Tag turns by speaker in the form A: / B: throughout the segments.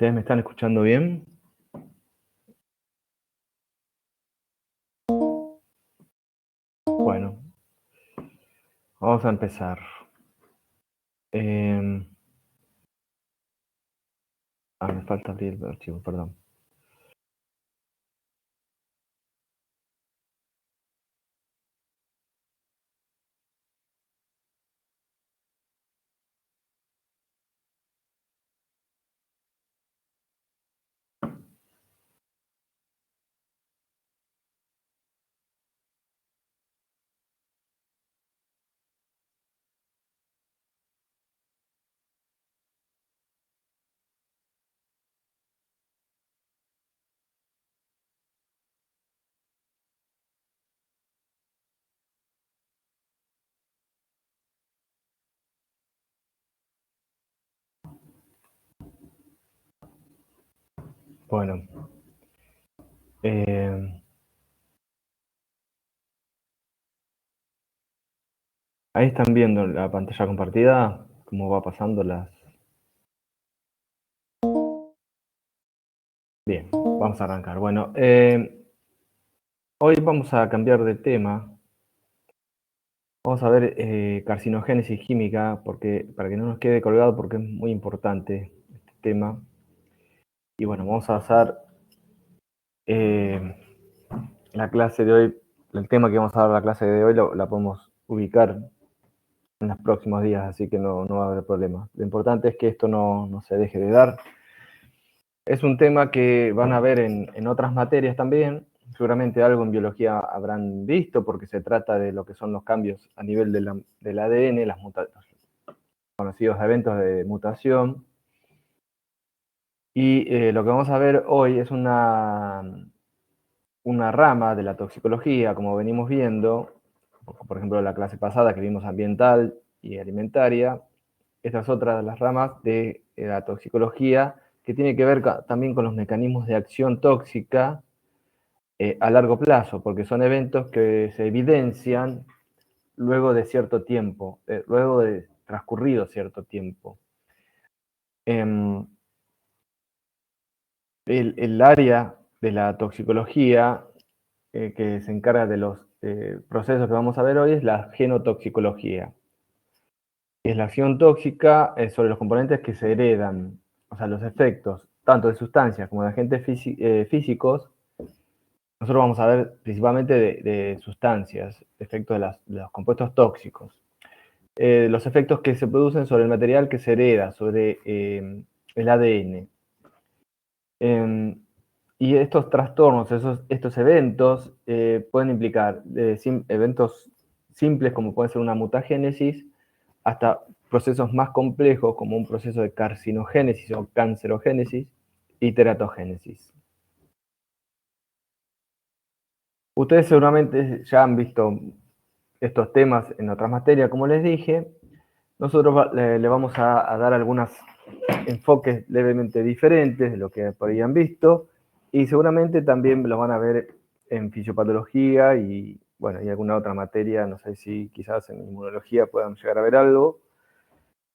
A: ¿Ustedes me están escuchando bien? Bueno, vamos a empezar. Em, Me falta abrir el archivo, perdón. Bueno, em, ahí están viendo la pantalla compartida, cómo va pasando las... Bien, vamos a arrancar. Bueno, hoy vamos a cambiar de tema. Vamos a ver carcinogénesis química, porque para que no nos quede colgado, porque es muy importante este tema. Y bueno, vamos a basar la clase de hoy, el tema que vamos a dar la clase de hoy, la podemos ubicar en los próximos días, así que no va a haber problema. Lo importante es que esto no se deje de dar. Es un tema que van a ver en otras materias también, seguramente algo en biología habrán visto, porque se trata de lo que son los cambios a nivel del ADN, los conocidos eventos de mutación. Y lo que vamos a ver hoy es una rama de la toxicología, como venimos viendo, por ejemplo, la clase pasada que vimos ambiental y alimentaria. Esta es otra de las ramas de la toxicología que tiene que ver también con los mecanismos de acción tóxica a largo plazo, porque son eventos que se evidencian luego de cierto tiempo, luego de transcurrido cierto tiempo. El área de la toxicología que se encarga de los procesos que vamos a ver hoy es la genotoxicología. Es la acción tóxica sobre los componentes que se heredan, o sea, los efectos tanto de sustancias como de agentes físicos. Nosotros vamos a ver principalmente de sustancias, efectos de los compuestos tóxicos. Los efectos que se producen sobre el material que se hereda, sobre el ADN. Y estos trastornos, estos eventos, pueden implicar eventos simples como puede ser una mutagénesis, hasta procesos más complejos como un proceso de carcinogénesis o cancerogénesis y teratogénesis. Ustedes seguramente ya han visto estos temas en otras materias, como les dije. Nosotros le vamos a dar algunos enfoques levemente diferentes de lo que por ahí han visto, y seguramente también lo van a ver en fisiopatología y, bueno, y alguna otra materia, no sé si quizás en inmunología puedan llegar a ver algo.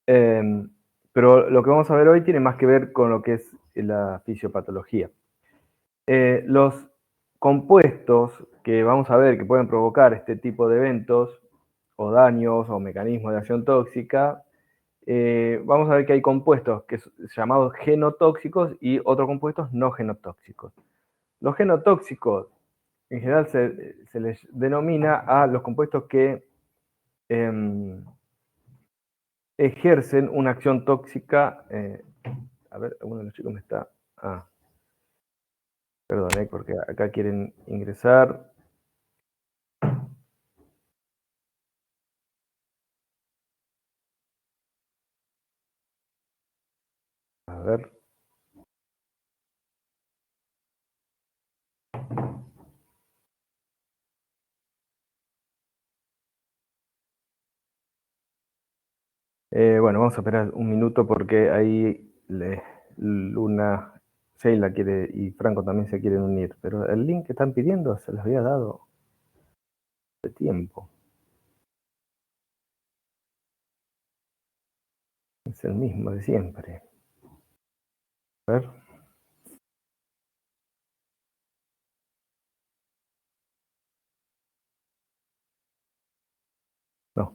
A: Pero lo que vamos a ver hoy tiene más que ver con lo que es la fisiopatología. Los compuestos que vamos a ver que pueden provocar este tipo de eventos o daños o mecanismos de acción tóxica, vamos a ver que hay compuestos que son llamados genotóxicos y otros compuestos no genotóxicos. Los genotóxicos, en general, se les denomina a los compuestos que ejercen una acción tóxica. A ver, alguno de los chicos me está... Perdón, porque acá quieren ingresar. A ver. Bueno, vamos a esperar un minuto porque ahí Luna, Sheila quiere y Franco también se quieren unir, pero el link que están pidiendo se los había dado de tiempo. Es el mismo de siempre. A ver. No.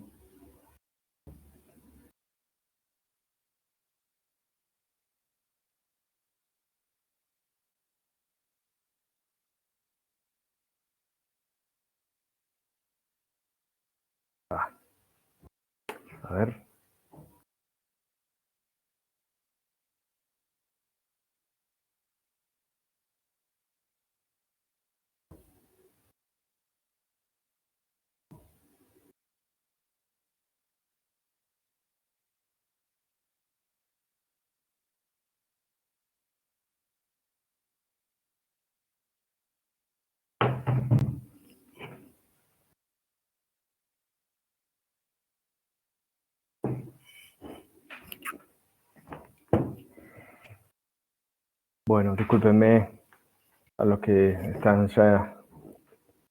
A: Ah, a ver. Bueno, discúlpenme a los que están ya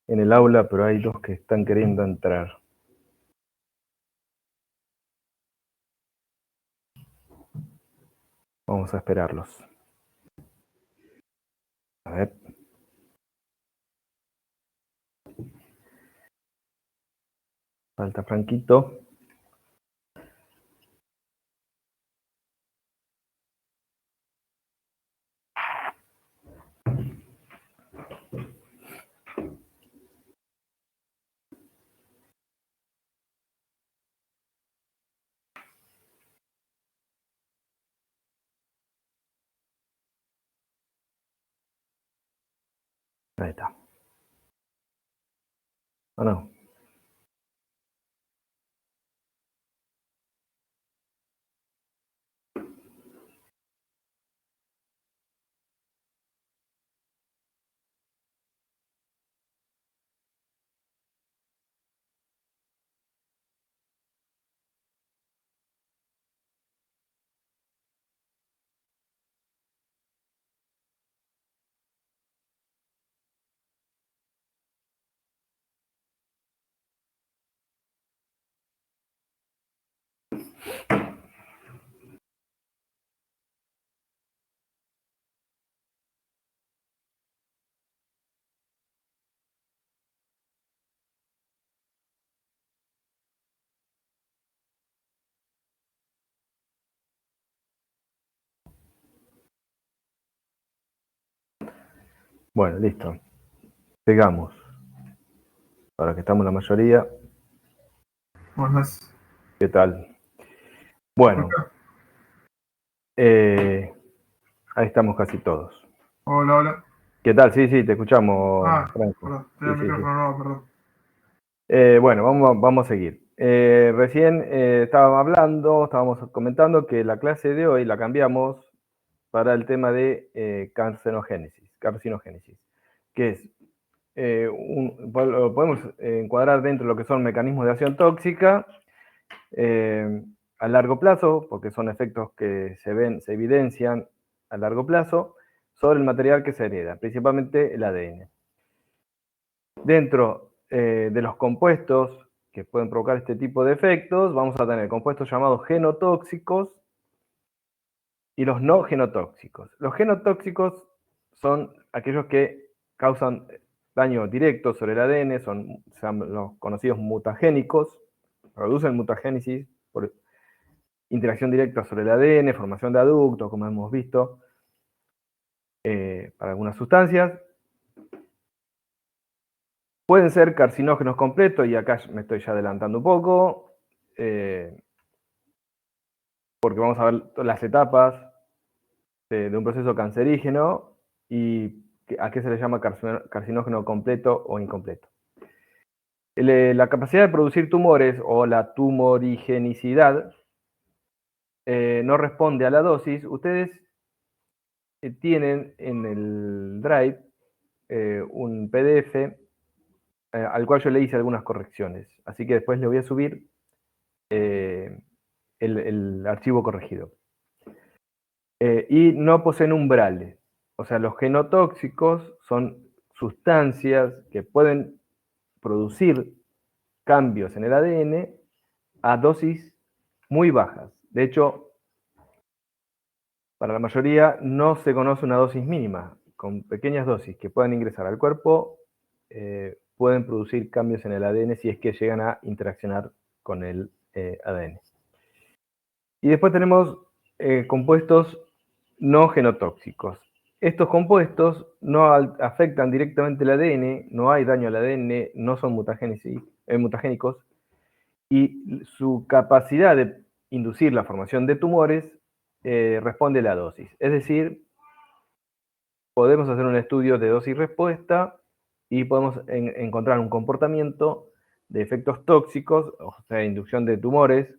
A: en el aula, pero hay dos que están queriendo entrar. Vamos a esperarlos. A ver. Falta Franquito. Ahí está. ¿O no? Bueno, listo. Pegamos. Ahora que estamos la mayoría.
B: Buenas.
A: ¿Qué tal? Bueno, ahí estamos casi todos.
B: Hola, hola.
A: ¿Qué tal? Sí, sí, te escuchamos,
B: Ah,
A: Franco.
B: perdón, tenía
A: Sí,
B: el
A: sí, sí.
B: micrófono nuevo, perdón.
A: Bueno, vamos a seguir. Recién estábamos comentando que la clase de hoy la cambiamos para el tema de carcinogénesis, que es, lo podemos encuadrar dentro de lo que son mecanismos de acción tóxica a largo plazo, porque son efectos que se evidencian a largo plazo sobre el material que se hereda, principalmente el ADN. Dentro de los compuestos que pueden provocar este tipo de efectos, vamos a tener compuestos llamados genotóxicos y los no genotóxicos. Los genotóxicos son aquellos que causan daño directo sobre el ADN, son los conocidos mutagénicos, producen mutagénesis por interacción directa sobre el ADN, formación de aductos, como hemos visto, para algunas sustancias. Pueden ser carcinógenos completos, y acá me estoy ya adelantando un poco, porque vamos a ver las etapas de un proceso cancerígeno y a qué se le llama carcinógeno completo o incompleto. La capacidad de producir tumores o la tumorigenicidad no responde a la dosis. Ustedes tienen en el Drive un PDF al cual yo le hice algunas correcciones. Así que después le voy a subir el archivo corregido. Y no poseen umbrales. O sea, los genotóxicos son sustancias que pueden producir cambios en el ADN a dosis muy bajas. De hecho, Para la mayoría no se conoce una dosis mínima. Con pequeñas dosis que puedan ingresar al cuerpo, pueden producir cambios en el ADN si es que llegan a interaccionar con el ADN. Y después tenemos compuestos no genotóxicos. Estos compuestos no afectan directamente el ADN, no hay daño al ADN, no son mutagénicos, y su capacidad de inducir la formación de tumores responde a la dosis. Es decir, podemos hacer un estudio de dosis-respuesta y podemos encontrar un comportamiento de efectos tóxicos, o sea, inducción de tumores,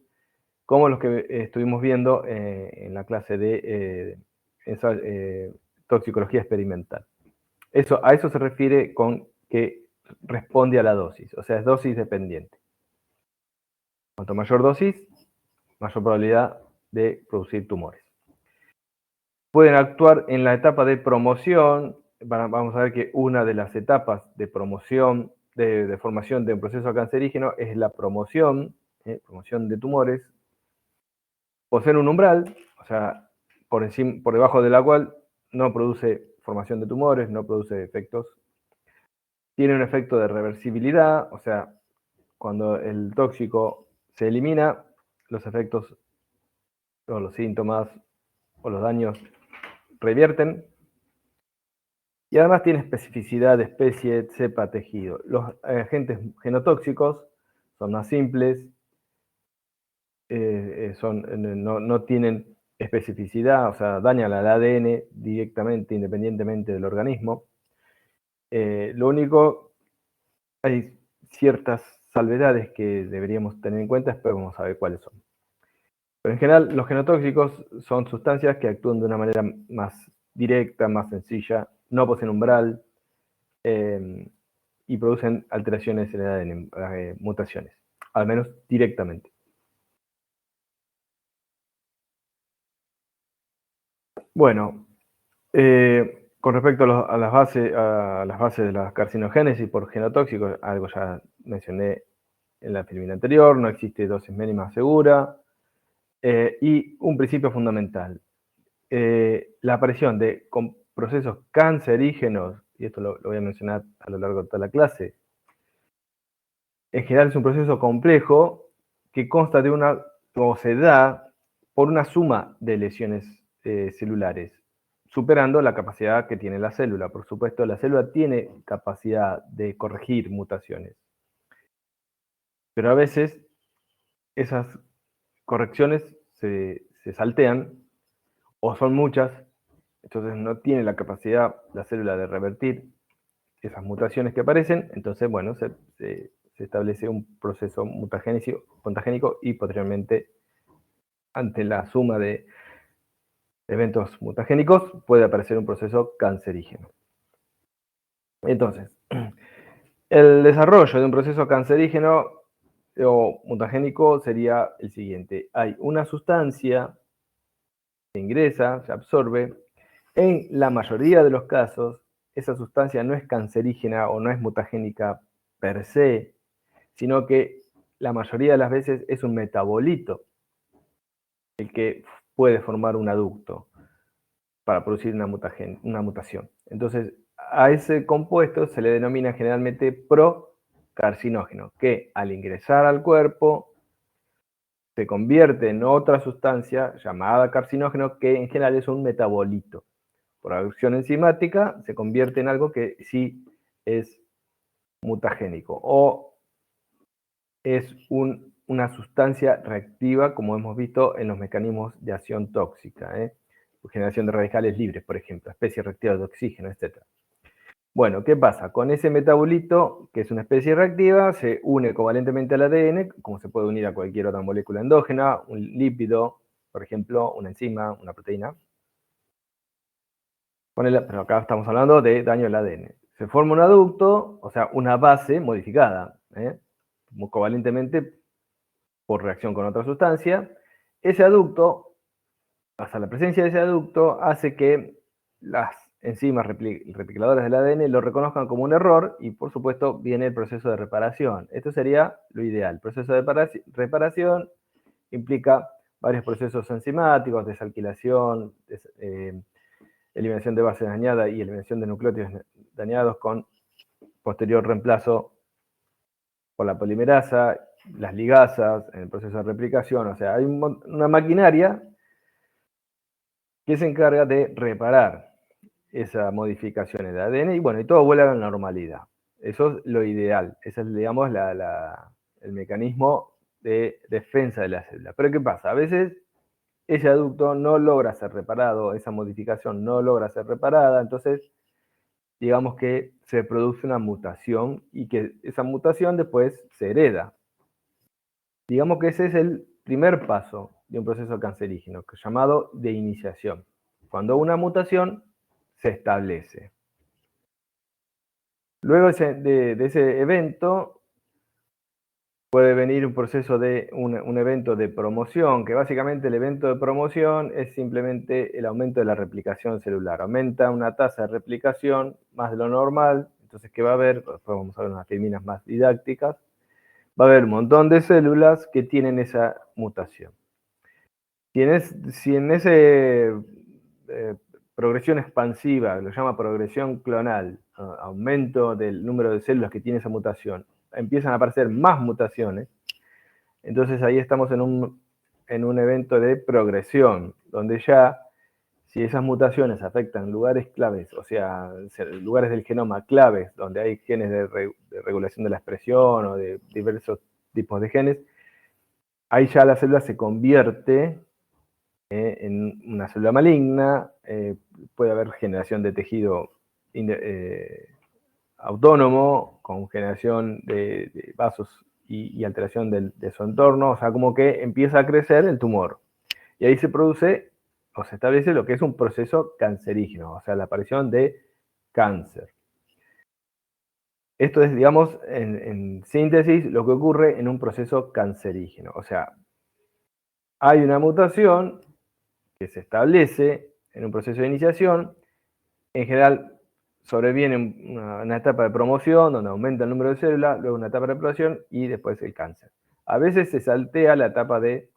A: como los que estuvimos viendo en la clase de toxicología experimental. A eso se refiere con que responde a la dosis, o sea, es dosis dependiente. Cuanto mayor dosis, mayor probabilidad de producir tumores. Pueden actuar en la etapa de promoción. Vamos a ver que una de las etapas de promoción, de formación de un proceso cancerígeno es la promoción de tumores. Poseen un umbral, o sea, por debajo de la cual no produce formación de tumores, no produce efectos. Tiene un efecto de reversibilidad, o sea, cuando el tóxico se elimina, los efectos o los síntomas o los daños revierten. Y además tiene especificidad de especie, cepa, tejido. Los agentes genotóxicos son más simples, no tienen especificidad, o sea, dañan al ADN directamente, independientemente del organismo. Lo único, hay ciertas salvedades que deberíamos tener en cuenta, después vamos a ver cuáles son. Pero en general, los genotóxicos son sustancias que actúan de una manera más directa, más sencilla, no poseen umbral y producen alteraciones en el ADN, mutaciones, al menos directamente. Bueno, con respecto a las bases de la carcinogénesis por genotóxicos, algo ya mencioné en la filmina anterior, no existe dosis mínima segura, y un principio fundamental, la aparición de procesos cancerígenos, y esto lo voy a mencionar a lo largo de toda la clase, en general es un proceso complejo que consta de o se da por una suma de lesiones celulares, superando la capacidad que tiene la célula. Por supuesto, la célula tiene capacidad de corregir mutaciones, pero a veces esas correcciones se saltean o son muchas, entonces no tiene la capacidad la célula de revertir esas mutaciones que aparecen, entonces, bueno, se establece un proceso contagénico y posteriormente, ante la suma de eventos mutagénicos, puede aparecer un proceso cancerígeno. Entonces, el desarrollo de un proceso cancerígeno o mutagénico sería el siguiente. Hay una sustancia que ingresa, se absorbe. En la mayoría de los casos, esa sustancia no es cancerígena o no es mutagénica per se, sino que la mayoría de las veces es un metabolito el que puede formar un aducto para producir una mutación. Entonces, a ese compuesto se le denomina generalmente procarcinógeno, que al ingresar al cuerpo se convierte en otra sustancia llamada carcinógeno, que en general es un metabolito. Por acción enzimática se convierte en algo que sí es mutagénico o es una sustancia reactiva, como hemos visto en los mecanismos de acción tóxica, generación de radicales libres, por ejemplo, especies reactivas de oxígeno, etc. Bueno, ¿qué pasa? Con ese metabolito, que es una especie reactiva, se une covalentemente al ADN, como se puede unir a cualquier otra molécula endógena, un lípido, por ejemplo, una enzima, una proteína. Pero acá estamos hablando de daño al ADN. Se forma un aducto, o sea, una base modificada, covalentemente por reacción con otra sustancia. Ese aducto, hasta la presencia de ese aducto, hace que las enzimas replicadoras del ADN lo reconozcan como un error y, por supuesto, viene el proceso de reparación. Esto sería lo ideal. El proceso de reparación implica varios procesos enzimáticos, desalquilación, eliminación de bases dañadas y eliminación de nucleótidos dañados con posterior reemplazo por la polimerasa, las ligasas, en el proceso de replicación. O sea, hay una maquinaria que se encarga de reparar esa modificación en el ADN y bueno, y todo vuelve a la normalidad. Eso es lo ideal. Ese es, digamos, el mecanismo de defensa de la célula. Pero ¿qué pasa? A veces ese aducto no logra ser reparado, esa modificación no logra ser reparada, entonces digamos que se produce una mutación y que esa mutación después se hereda. Digamos que ese es el primer paso de un proceso cancerígeno, llamado de iniciación. Cuando una mutación se establece. Luego de ese evento puede venir un proceso de un evento de promoción, que básicamente el evento de promoción es simplemente el aumento de la replicación celular. Aumenta una tasa de replicación más de lo normal, entonces ¿qué va a haber? Después vamos a ver unas filminas más didácticas. Va a haber un montón de células que tienen esa mutación. Si en ese progresión expansiva, lo llama progresión clonal, aumento del número de células que tiene esa mutación, empiezan a aparecer más mutaciones, entonces ahí estamos en un evento de progresión, donde ya, si esas mutaciones afectan lugares claves, o sea, lugares del genoma claves, donde hay genes de regulación de la expresión o de diversos tipos de genes, ahí ya la célula se convierte en una célula maligna, puede haber generación de tejido autónomo, con generación de vasos y alteración de su entorno, o sea, como que empieza a crecer el tumor. Y ahí se produce o se establece lo que es un proceso cancerígeno, o sea, la aparición de cáncer. Esto es, digamos, en síntesis, lo que ocurre en un proceso cancerígeno. O sea, hay una mutación que se establece en un proceso de iniciación, en general sobreviene una etapa de promoción donde aumenta el número de células, luego una etapa de reproducción y después el cáncer. A veces se saltea la etapa de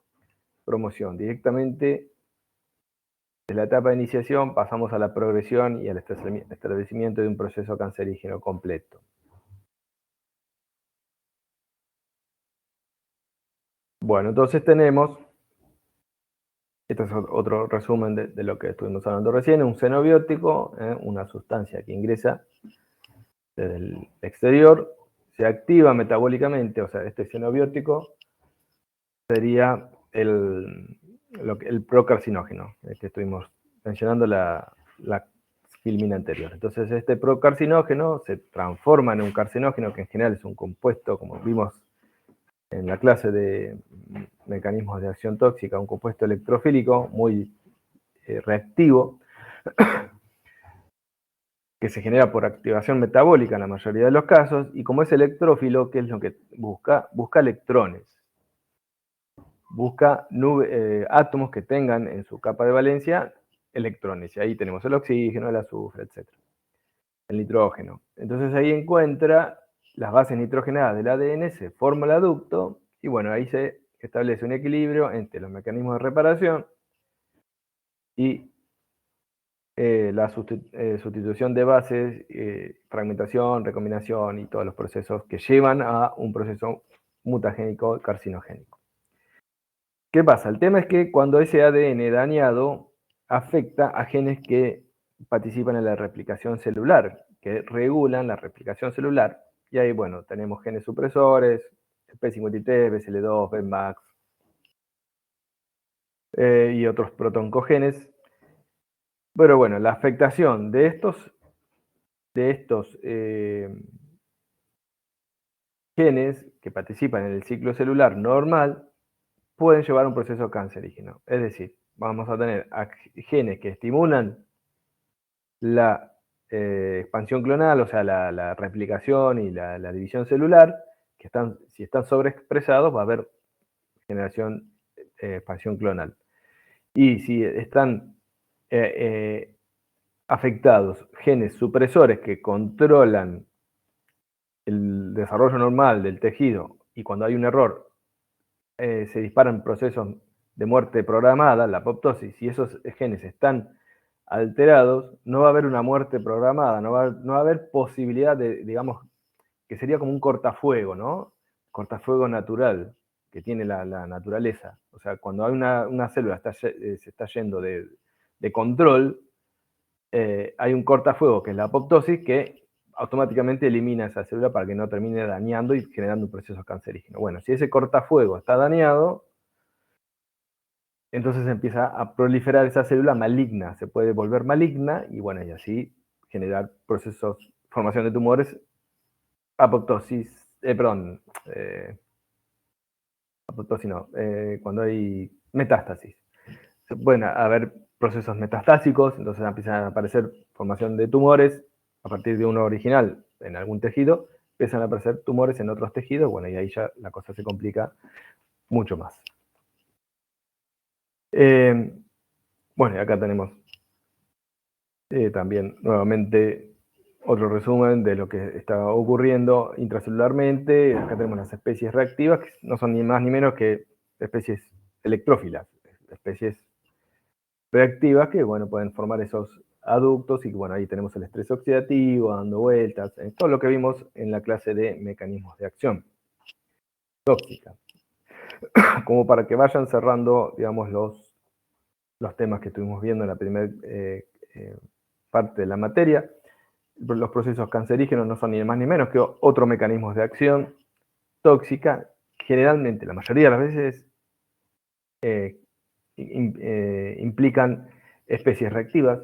A: promoción, directamente de la etapa de iniciación pasamos a la progresión y al establecimiento de un proceso cancerígeno completo. Bueno, entonces tenemos, este es otro resumen de lo que estuvimos hablando recién, un xenobiótico, una sustancia que ingresa desde el exterior, se activa metabólicamente, o sea, este xenobiótico sería el procarcinógeno, que estuvimos mencionando la filmina anterior. Entonces este procarcinógeno se transforma en un carcinógeno, que en general es un compuesto, como vimos en la clase de mecanismos de acción tóxica, un compuesto electrofílico muy reactivo, que se genera por activación metabólica en la mayoría de los casos, y como es electrófilo, ¿qué es lo que busca? Busca electrones. Busca átomos que tengan en su capa de valencia electrones, y ahí tenemos el oxígeno, el azufre, etc. El nitrógeno. Entonces ahí encuentra las bases nitrogenadas del ADN, se forma el aducto, y bueno, ahí se establece un equilibrio entre los mecanismos de reparación y la sustitución de bases, fragmentación, recombinación y todos los procesos que llevan a un proceso mutagénico carcinogénico. ¿Qué pasa? El tema es que cuando ese ADN dañado afecta a genes que participan en la replicación celular, que regulan la replicación celular, y ahí, bueno, tenemos genes supresores, P53, BCL2, BMAX, y otros protoncogenes. Pero bueno, la afectación de estos genes que participan en el ciclo celular normal pueden llevar a un proceso cancerígeno. Es decir, vamos a tener genes que estimulan la expansión clonal, o sea, la replicación y la división celular, que si están sobreexpresados va a haber generación, expansión clonal. Y si están afectados genes supresores que controlan el desarrollo normal del tejido y cuando hay un error se disparan procesos de muerte programada, la apoptosis, si esos genes están alterados, no va a haber una muerte programada, no va a haber posibilidad de, digamos, que sería como un cortafuego, ¿no? Cortafuego natural que tiene la naturaleza. O sea, cuando hay una célula se está yendo de control, hay un cortafuego que es la apoptosis que automáticamente elimina esa célula para que no termine dañando y generando un proceso cancerígeno. Bueno, si ese cortafuego está dañado, entonces empieza a proliferar esa célula maligna, se puede volver maligna y bueno, y así generar procesos, formación de tumores, apoptosis, apoptosis no, cuando hay metástasis. Pueden haber procesos metastásicos, entonces empiezan a aparecer formación de tumores a partir de uno original en algún tejido, empiezan a aparecer tumores en otros tejidos, bueno, y ahí ya la cosa se complica mucho más. Bueno, y acá tenemos también nuevamente otro resumen de lo que está ocurriendo intracelularmente. Acá tenemos las especies reactivas, que no son ni más ni menos que especies electrófilas, especies reactivas que, bueno, pueden formar esos aductos y, bueno, ahí tenemos el estrés oxidativo, dando vueltas, todo lo que vimos en la clase de mecanismos de acción tóxica. Como para que vayan cerrando, digamos, los temas que estuvimos viendo en la primera parte de la materia. Los procesos cancerígenos no son ni más ni menos que otros mecanismos de acción tóxica. Generalmente, la mayoría de las veces, implican especies reactivas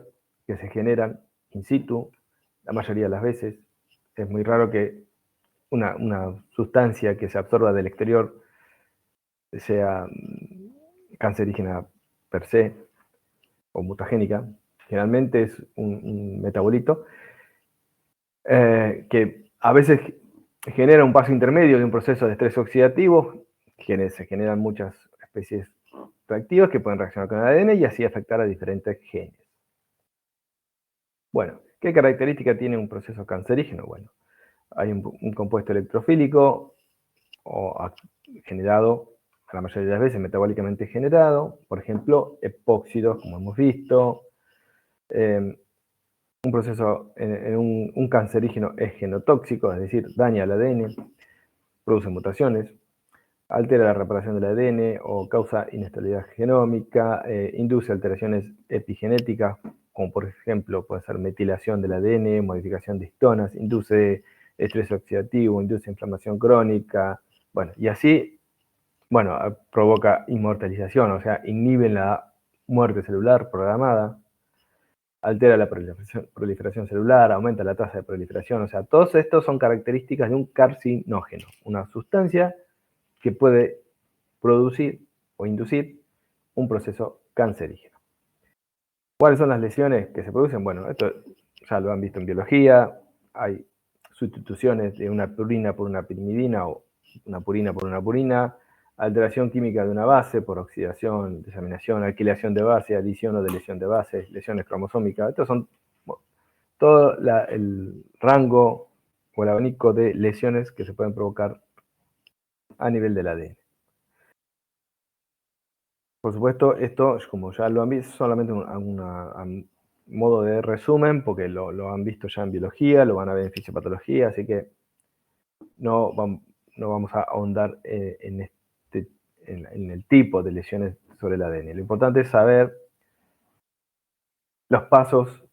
A: que se generan in situ. La mayoría de las veces es muy raro que una sustancia que se absorba del exterior sea cancerígena per se o mutagénica. Generalmente es un metabolito que a veces genera un paso intermedio de un proceso de estrés oxidativo, se generan muchas especies reactivas que pueden reaccionar con el ADN y así afectar a diferentes genes. Bueno, ¿qué característica tiene un proceso cancerígeno? Bueno, hay un compuesto electrofílico generado, la mayoría de las veces metabólicamente generado, por ejemplo, epóxidos, como hemos visto. Un proceso en un cancerígeno es genotóxico, es decir, daña el ADN, produce mutaciones, altera la reparación del ADN o causa inestabilidad genómica, induce alteraciones epigenéticas, como por ejemplo puede ser metilación del ADN, modificación de histonas, induce estrés oxidativo, induce inflamación crónica, bueno, y así, bueno, provoca inmortalización, o sea, inhibe la muerte celular programada, altera la proliferación celular, aumenta la tasa de proliferación, o sea, todos estos son características de un carcinógeno, una sustancia que puede producir o inducir un proceso cancerígeno. ¿Cuáles son las lesiones que se producen? Bueno, esto ya lo han visto en biología, hay sustituciones de una purina por una pirimidina o una purina por una purina, alteración química de una base por oxidación, desaminación, alquilación de base, adición o deleción de bases, lesiones cromosómicas. Estos son todo el rango o el abanico de lesiones que se pueden provocar a nivel del ADN. Por supuesto, esto, como ya lo han visto, solamente a modo de resumen, porque lo han visto ya en biología, lo van a ver en fisiopatología, así que no vamos a ahondar en el tipo de lesiones sobre el ADN. Lo importante es saber los pasos,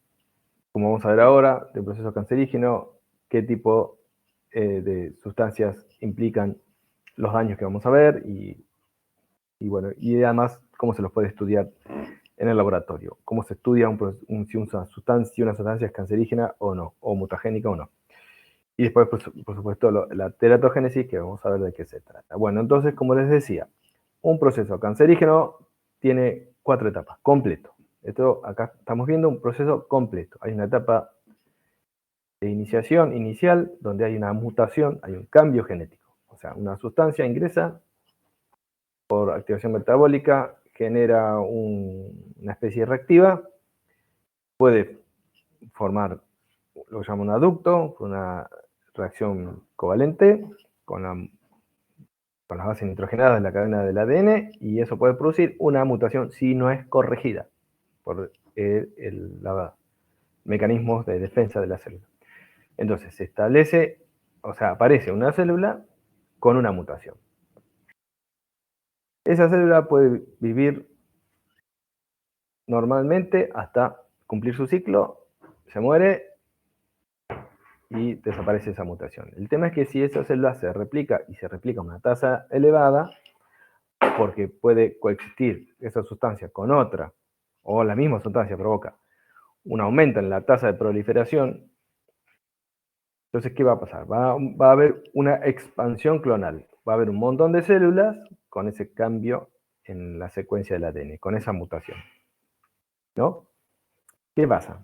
A: como vamos a ver ahora, del proceso cancerígeno, qué tipo de sustancias implican los daños que vamos a ver y bueno, y además cómo se los puede estudiar en el laboratorio, cómo se estudia si una sustancia es cancerígena o no, o mutagénica o no. Y después, por supuesto, la teratogénesis, que vamos a ver de qué se trata. Bueno, entonces, como les decía, un proceso cancerígeno tiene 4 etapas, completo. Esto acá estamos viendo un proceso completo. Hay una etapa de iniciación inicial, donde hay una mutación, hay un cambio genético. O sea, una sustancia ingresa por activación metabólica, genera una especie reactiva, puede formar lo que llama un aducto, una reacción covalente con la con las bases nitrogenadas en la cadena del ADN, y eso puede producir una mutación si no es corregida por los mecanismos de defensa de la célula. Entonces se establece, o sea, aparece una célula con una mutación. Esa célula puede vivir normalmente hasta cumplir su ciclo, se muere y desaparece esa mutación. El tema es que si esa célula se replica y se replica a una tasa elevada, porque puede coexistir esa sustancia con otra, o la misma sustancia provoca un aumento en la tasa de proliferación, entonces, ¿qué va a pasar? Va a haber una expansión clonal. Va a haber un montón de células con ese cambio en la secuencia del ADN, con esa mutación. ¿No? ¿Qué pasa?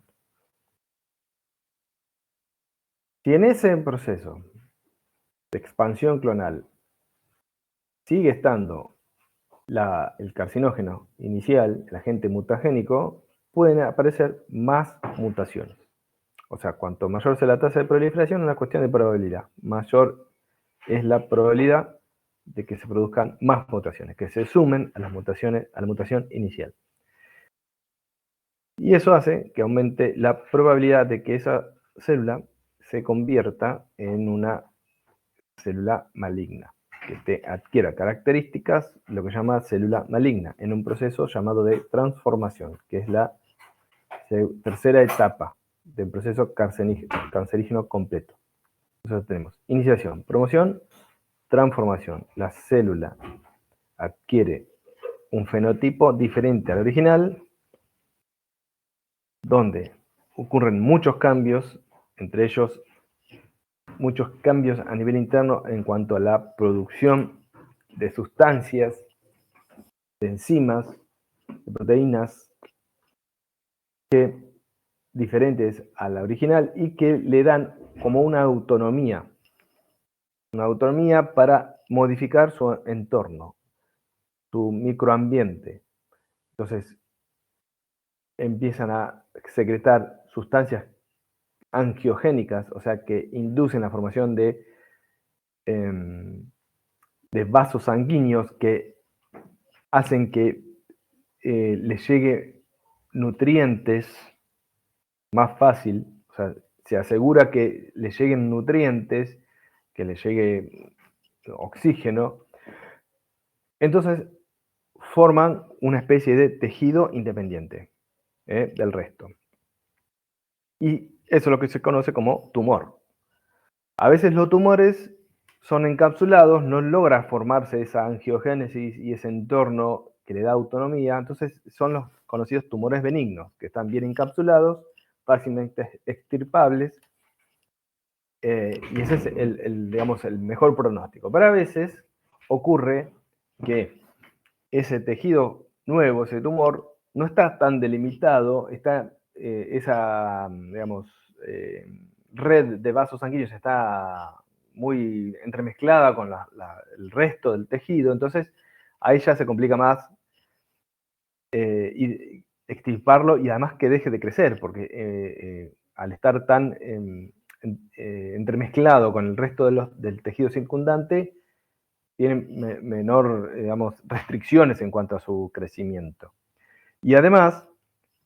A: Si en ese proceso de expansión clonal sigue estando el carcinógeno inicial, el agente mutagénico, pueden aparecer más mutaciones. O sea, cuanto mayor sea la tasa de proliferación, es una cuestión de probabilidad. Mayor es la probabilidad de que se produzcan más mutaciones, que se sumen a las mutaciones, a la mutación inicial. Y eso hace que aumente la probabilidad de que esa célula se convierta en una célula maligna, que adquiera características, lo que se llama célula maligna, en un proceso llamado de transformación, que es la tercera etapa del proceso cancerígeno completo. Entonces tenemos iniciación, promoción, transformación. La célula adquiere un fenotipo diferente al original, donde ocurren muchos cambios, entre ellos muchos cambios a nivel interno en cuanto a la producción de sustancias, de enzimas, de proteínas, que diferentes a la original y que le dan como una autonomía para modificar su entorno, su microambiente. Entonces, empiezan a secretar sustancias angiogénicas, o sea, que inducen la formación de vasos sanguíneos que hacen que les llegue nutrientes más fácil, o sea, se asegura que les lleguen nutrientes, que les llegue oxígeno, entonces forman una especie de tejido independiente del resto. Y eso es lo que se conoce como tumor. A veces los tumores son encapsulados, no logra formarse esa angiogénesis y ese entorno que le da autonomía, entonces son los conocidos tumores benignos, que están bien encapsulados, fácilmente extirpables, y ese es digamos, el mejor pronóstico. Pero a veces ocurre que ese tejido nuevo, ese tumor, no está tan delimitado, está esa, digamos, red de vasos sanguíneos está muy entremezclada con el resto del tejido, entonces ahí ya se complica más y extirparlo y además que deje de crecer, porque al estar tan entremezclado con el resto del tejido circundante, tienen menor, digamos, restricciones en cuanto a su crecimiento. Y además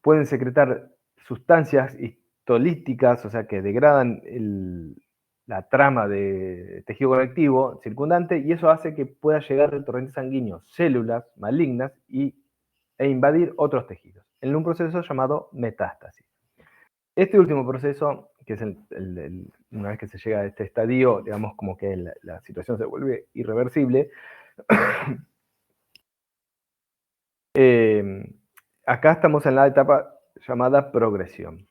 A: pueden secretar sustancias histolíticas, o sea, que degradan la trama de tejido conectivo circundante, y eso hace que pueda llegar el torrente sanguíneo, células malignas e invadir otros tejidos, en un proceso llamado metástasis. Este último proceso, que es una vez que se llega a este estadio, digamos como que la situación se vuelve irreversible, acá estamos en la etapa llamada progresión.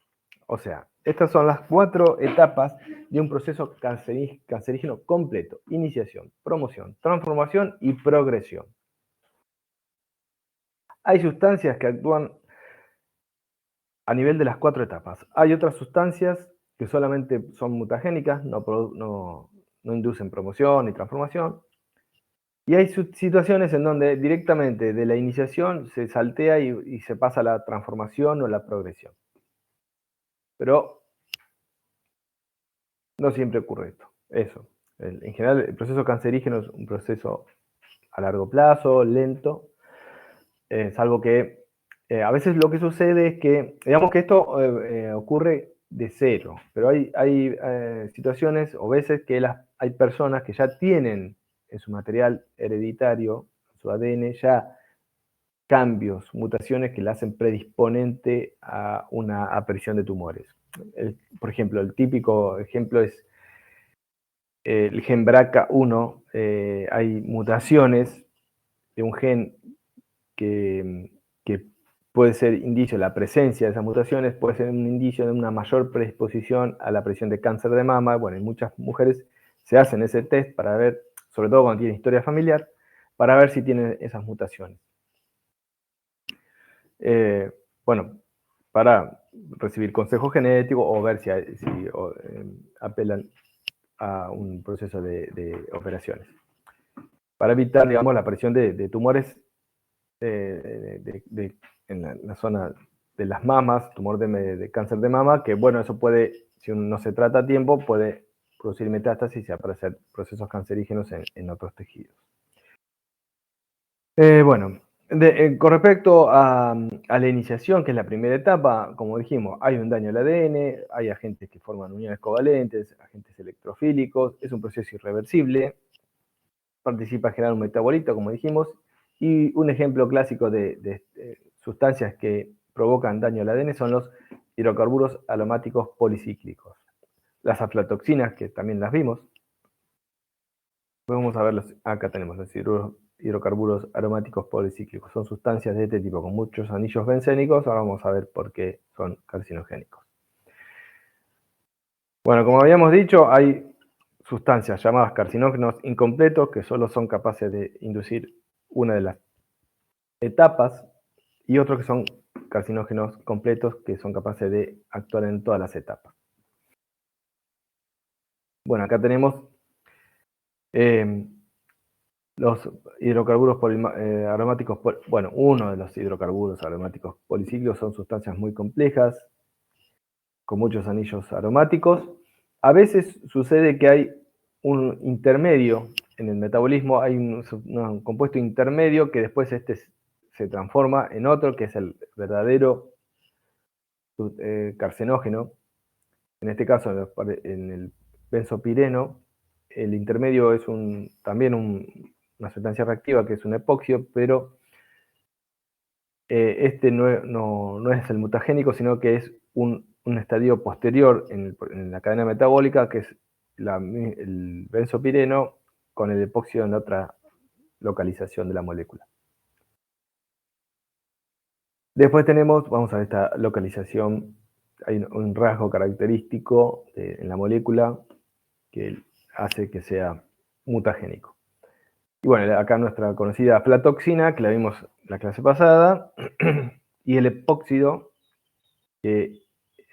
A: O sea, estas son las 4 etapas de un proceso cancerígeno completo: iniciación, promoción, transformación y progresión. Hay sustancias que actúan a nivel de las 4 etapas. Hay otras sustancias que solamente son mutagénicas, no inducen promoción ni transformación. Y hay situaciones en donde directamente de la iniciación se saltea y se pasa a la transformación o la progresión. Pero no siempre ocurre esto. Eso. En general, el proceso cancerígeno es un proceso a largo plazo, lento, salvo que a veces lo que sucede es que, digamos que esto ocurre de cero, pero hay situaciones o veces que hay personas que ya tienen en su material hereditario, en su ADN, ya cambios, mutaciones que la hacen predisponente a una aparición de tumores. Por ejemplo, el típico ejemplo es el gen BRCA1. Hay mutaciones de un gen que puede ser indicio, la presencia de esas mutaciones puede ser un indicio de una mayor predisposición a la aparición de cáncer de mama. Bueno, en muchas mujeres se hacen ese test para ver, sobre todo cuando tienen historia familiar, para ver si tienen esas mutaciones. Bueno, para recibir consejo genético o ver si apelan a un proceso de operaciones. Para evitar, digamos, la aparición de tumores en la zona de las mamas, tumor de cáncer de mama, que bueno, eso puede, si uno no se trata a tiempo, puede producir metástasis y aparecer procesos cancerígenos en otros tejidos. Bueno, con respecto a la iniciación, que es la primera etapa, como dijimos, hay un daño al ADN, hay agentes que forman uniones covalentes, agentes electrofílicos, es un proceso irreversible, participa en generar un metabolito, como dijimos, y un ejemplo clásico de sustancias que provocan daño al ADN son los hidrocarburos aromáticos policíclicos. Las aflatoxinas, que también las vimos. Vamos a verlos, acá tenemos los hidrocarburos aromáticos policíclicos. Son sustancias de este tipo con muchos anillos bencénicos. Ahora vamos a ver por qué son carcinogénicos. Bueno, como habíamos dicho, hay sustancias llamadas carcinógenos incompletos que solo son capaces de inducir una de las etapas, y otros que son carcinógenos completos que son capaces de actuar en todas las etapas. Bueno, acá tenemos los hidrocarburos aromáticos, bueno, uno de los hidrocarburos aromáticos policíclicos. Son sustancias muy complejas, con muchos anillos aromáticos. A veces sucede que hay un intermedio en el metabolismo, hay un compuesto intermedio que después se transforma en otro, que es el verdadero carcinógeno. En este caso, en el benzopireno, el intermedio es también una sustancia reactiva que es un epoxio, pero este no es el mutagénico, sino que es un estadio posterior en la cadena metabólica, que es el benzopireno con el epoxio en otra localización de la molécula. Después vamos a ver esta localización. Hay un rasgo característico en la molécula que hace que sea mutagénico. Y bueno, acá nuestra conocida aflatoxina, que la vimos en la clase pasada, y el epóxido, que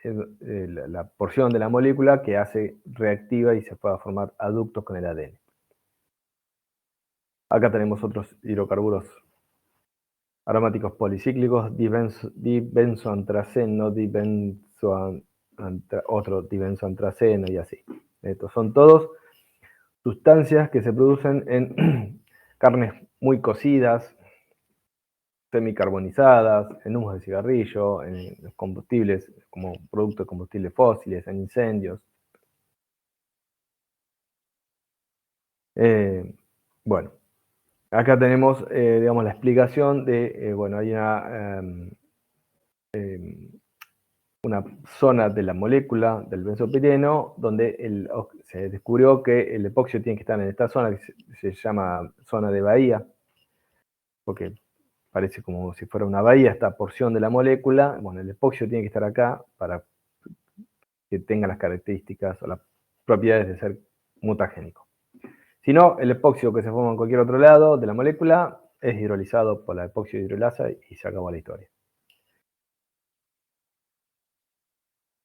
A: es la porción de la molécula que hace reactiva y se pueda formar aductos con el ADN. Acá tenemos otros hidrocarburos aromáticos policíclicos, dibenzoantraceno, otro dibenzoantraceno y así. Estos son todos sustancias que se producen en carnes muy cocidas, semicarbonizadas, en humos de cigarrillo, en los combustibles como productos de combustibles fósiles, en incendios. Bueno, acá tenemos, digamos, la explicación de, bueno, hay una zona de la molécula del benzopireno donde se descubrió que el epoxio tiene que estar en esta zona que se llama zona de bahía, porque parece como si fuera una bahía esta porción de la molécula. Bueno, el epoxio tiene que estar acá para que tenga las características o las propiedades de ser mutagénico. Si no, el epoxio que se forma en cualquier otro lado de la molécula es hidrolizado por la epoxio hidrolasa y se acabó la historia.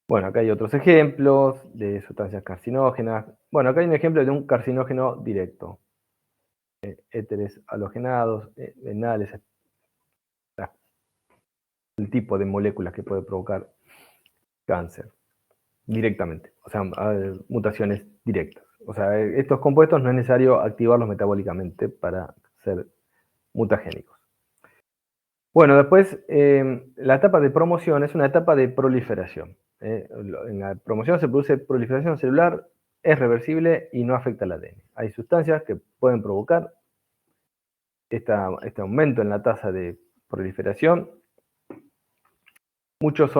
A: Bueno, acá hay otros ejemplos de sustancias carcinógenas. Bueno, acá hay un ejemplo de un carcinógeno directo. Éteres halogenados, enales, el tipo de moléculas que puede provocar cáncer directamente, o sea, mutaciones directas. O sea, estos compuestos no es necesario activarlos metabólicamente para ser mutagénicos. Bueno, después, la etapa de promoción es una etapa de proliferación. En la promoción se produce proliferación celular, es reversible y no afecta al ADN. Hay sustancias que pueden provocar este aumento en la tasa de proliferación. Muchos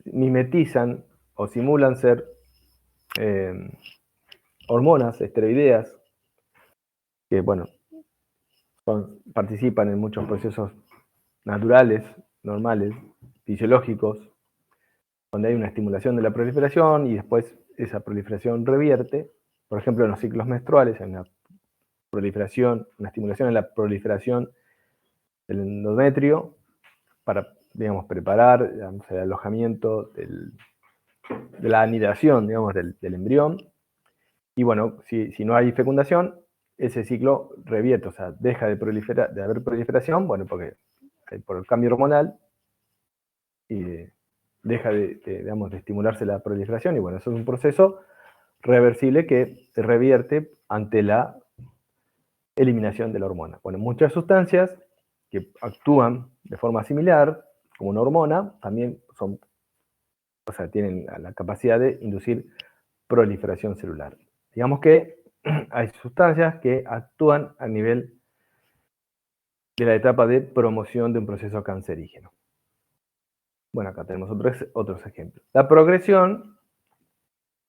A: mimetizan o simulan ser hormonas esteroideas que, bueno, participan en muchos procesos naturales, normales, fisiológicos, donde hay una estimulación de la proliferación y después esa proliferación revierte. Por ejemplo, en los ciclos menstruales hay una proliferación, una estimulación en la proliferación del endometrio para, digamos, preparar, digamos, el alojamiento de la anidación, digamos, del embrión. Y bueno, si no hay fecundación, ese ciclo revierte, o sea, deja de haber proliferación, bueno, porque por el cambio hormonal y deja digamos, de estimularse la proliferación, y bueno, eso es un proceso reversible que se revierte ante la eliminación de la hormona. Bueno, muchas sustancias que actúan de forma similar, como una hormona, también tienen la capacidad de inducir proliferación celular. Digamos que hay sustancias que actúan a nivel de la etapa de promoción de un proceso cancerígeno. Bueno, acá tenemos otros ejemplos. La progresión,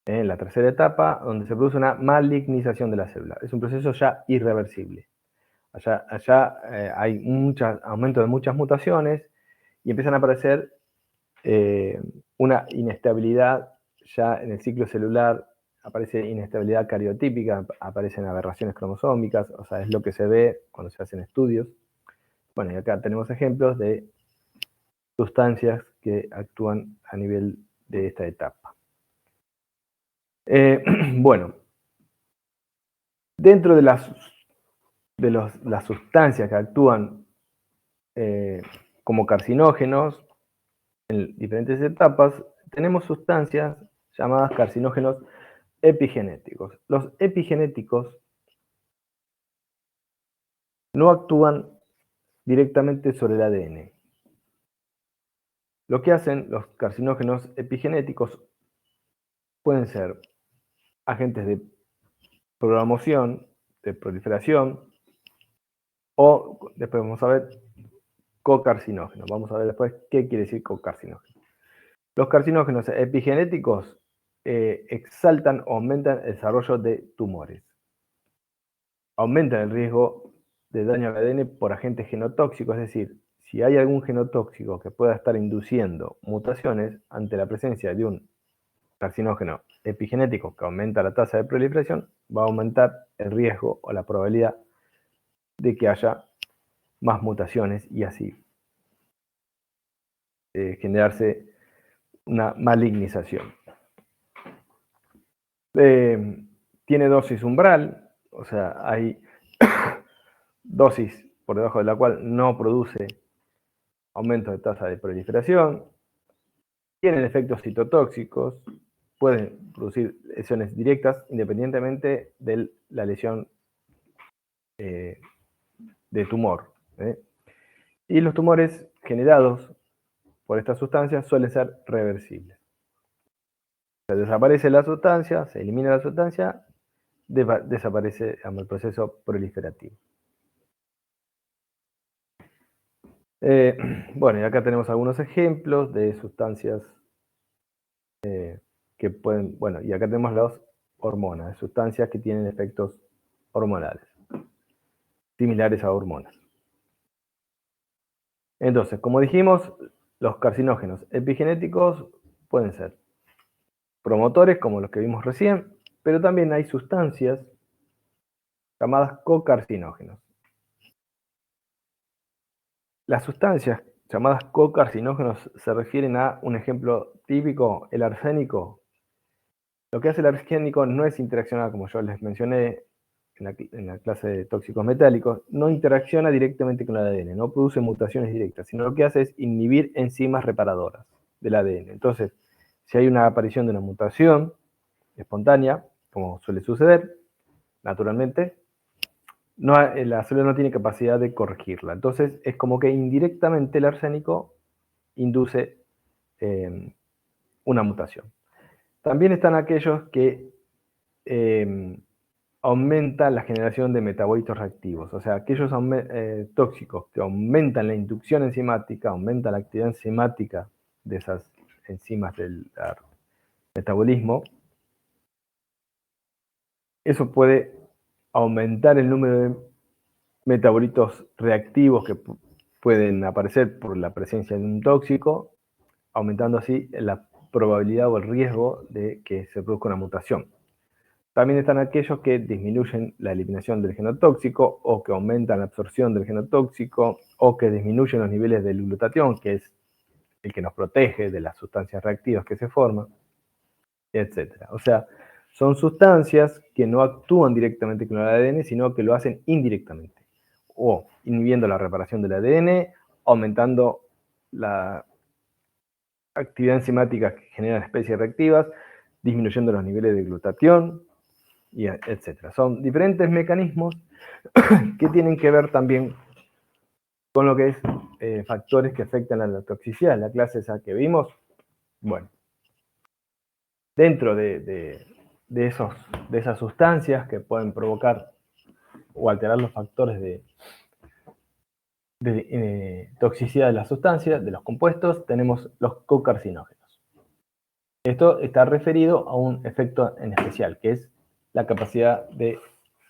A: en la tercera etapa, donde se produce una malignización de la célula. Es un proceso ya irreversible. Allá hay aumento de muchas mutaciones y empiezan a aparecer una inestabilidad ya en el ciclo celular, aparece inestabilidad cariotípica, aparecen aberraciones cromosómicas, o sea, es lo que se ve cuando se hacen estudios. Bueno, y acá tenemos ejemplos de sustancias que actúan a nivel de esta etapa. Bueno, dentro de las sustancias que actúan como carcinógenos en diferentes etapas, tenemos sustancias llamadas carcinógenos epigenéticos. Los epigenéticos no actúan directamente sobre el ADN. Lo que hacen los carcinógenos epigenéticos pueden ser agentes de programación, de proliferación, o después vamos a ver cocarcinógenos. Vamos a ver después qué quiere decir cocarcinógeno. Los carcinógenos epigenéticos exaltan o aumentan el desarrollo de tumores. Aumentan el riesgo de daño al ADN por agentes genotóxicos, es decir, si hay algún genotóxico que pueda estar induciendo mutaciones ante la presencia de un carcinógeno epigenético que aumenta la tasa de proliferación, va a aumentar el riesgo o la probabilidad de que haya más mutaciones y así generarse una malignización. Tiene dosis umbral, o sea, hay dosis por debajo de la cual no produce aumento de tasa de proliferación, tienen efectos citotóxicos, pueden producir lesiones directas independientemente de la lesión de tumor. Y los tumores generados por estas sustancias suelen ser reversibles. O sea, desaparece la sustancia, se elimina la sustancia, desaparece el proceso proliferativo. Bueno, y acá tenemos algunos ejemplos de sustancias que pueden, bueno, y acá tenemos las hormonas, sustancias que tienen efectos hormonales, similares a hormonas. Entonces, como dijimos, los carcinógenos epigenéticos pueden ser promotores, como los que vimos recién, pero también hay sustancias llamadas cocarcinógenos. Las sustancias llamadas cocarcinógenos se refieren a un ejemplo típico, el arsénico. Lo que hace el arsénico no es interaccionar, como yo les mencioné en la clase de tóxicos metálicos, no interacciona directamente con el ADN, no produce mutaciones directas, sino lo que hace es inhibir enzimas reparadoras del ADN. Entonces, si hay una aparición de una mutación espontánea, como suele suceder naturalmente, la célula no tiene capacidad de corregirla. Entonces es como que indirectamente el arsénico induce una mutación. También están aquellos que aumentan la generación de metabolitos reactivos, o sea, aquellos tóxicos que aumentan la inducción enzimática, aumentan la actividad enzimática de esas enzimas del metabolismo. Eso puede aumentar el número de metabolitos reactivos que pueden aparecer por la presencia de un tóxico, aumentando así la probabilidad o el riesgo de que se produzca una mutación. También están aquellos que disminuyen la eliminación del genotóxico o que aumentan la absorción del genotóxico o que disminuyen los niveles del glutatión, que es el que nos protege de las sustancias reactivas que se forman, etc. O sea, son sustancias que no actúan directamente con el ADN, sino que lo hacen indirectamente, o inhibiendo la reparación del ADN, aumentando la actividad enzimática que generan especies reactivas, disminuyendo los niveles de glutatión, y etc. Son diferentes mecanismos que tienen que ver también con lo que es factores que afectan a la toxicidad. La clase esa que vimos, bueno, dentro de esas sustancias que pueden provocar o alterar los factores de toxicidad de las sustancias, de los compuestos, tenemos los cocarcinógenos. Esto está referido a un efecto en especial, que es la capacidad de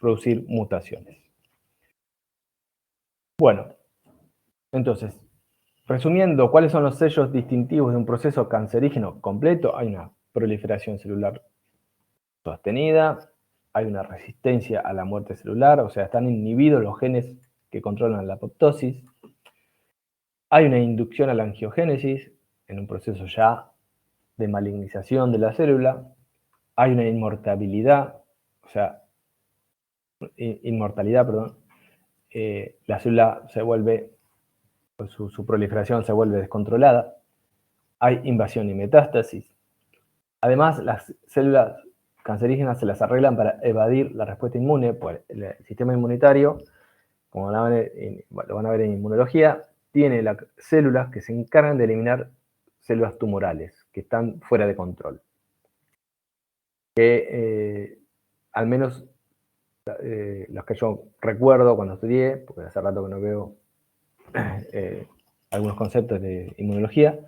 A: producir mutaciones. Bueno, entonces, resumiendo, ¿cuáles son los sellos distintivos de un proceso cancerígeno completo? Hay una proliferación celular sostenida, hay una resistencia a la muerte celular, o sea, están inhibidos los genes que controlan la apoptosis. Hay una inducción a la angiogénesis en un proceso ya de malignización de la célula. Hay una inmortalidad, la célula se vuelve, pues su proliferación se vuelve descontrolada. Hay invasión y metástasis. Además, las células cancerígenas se las arreglan para evadir la respuesta inmune, pues el sistema inmunitario, como lo van a ver en inmunología, tiene las células que se encargan de eliminar células tumorales que están fuera de control. Que al menos los que yo recuerdo cuando estudié, porque hace rato que no veo algunos conceptos de inmunología,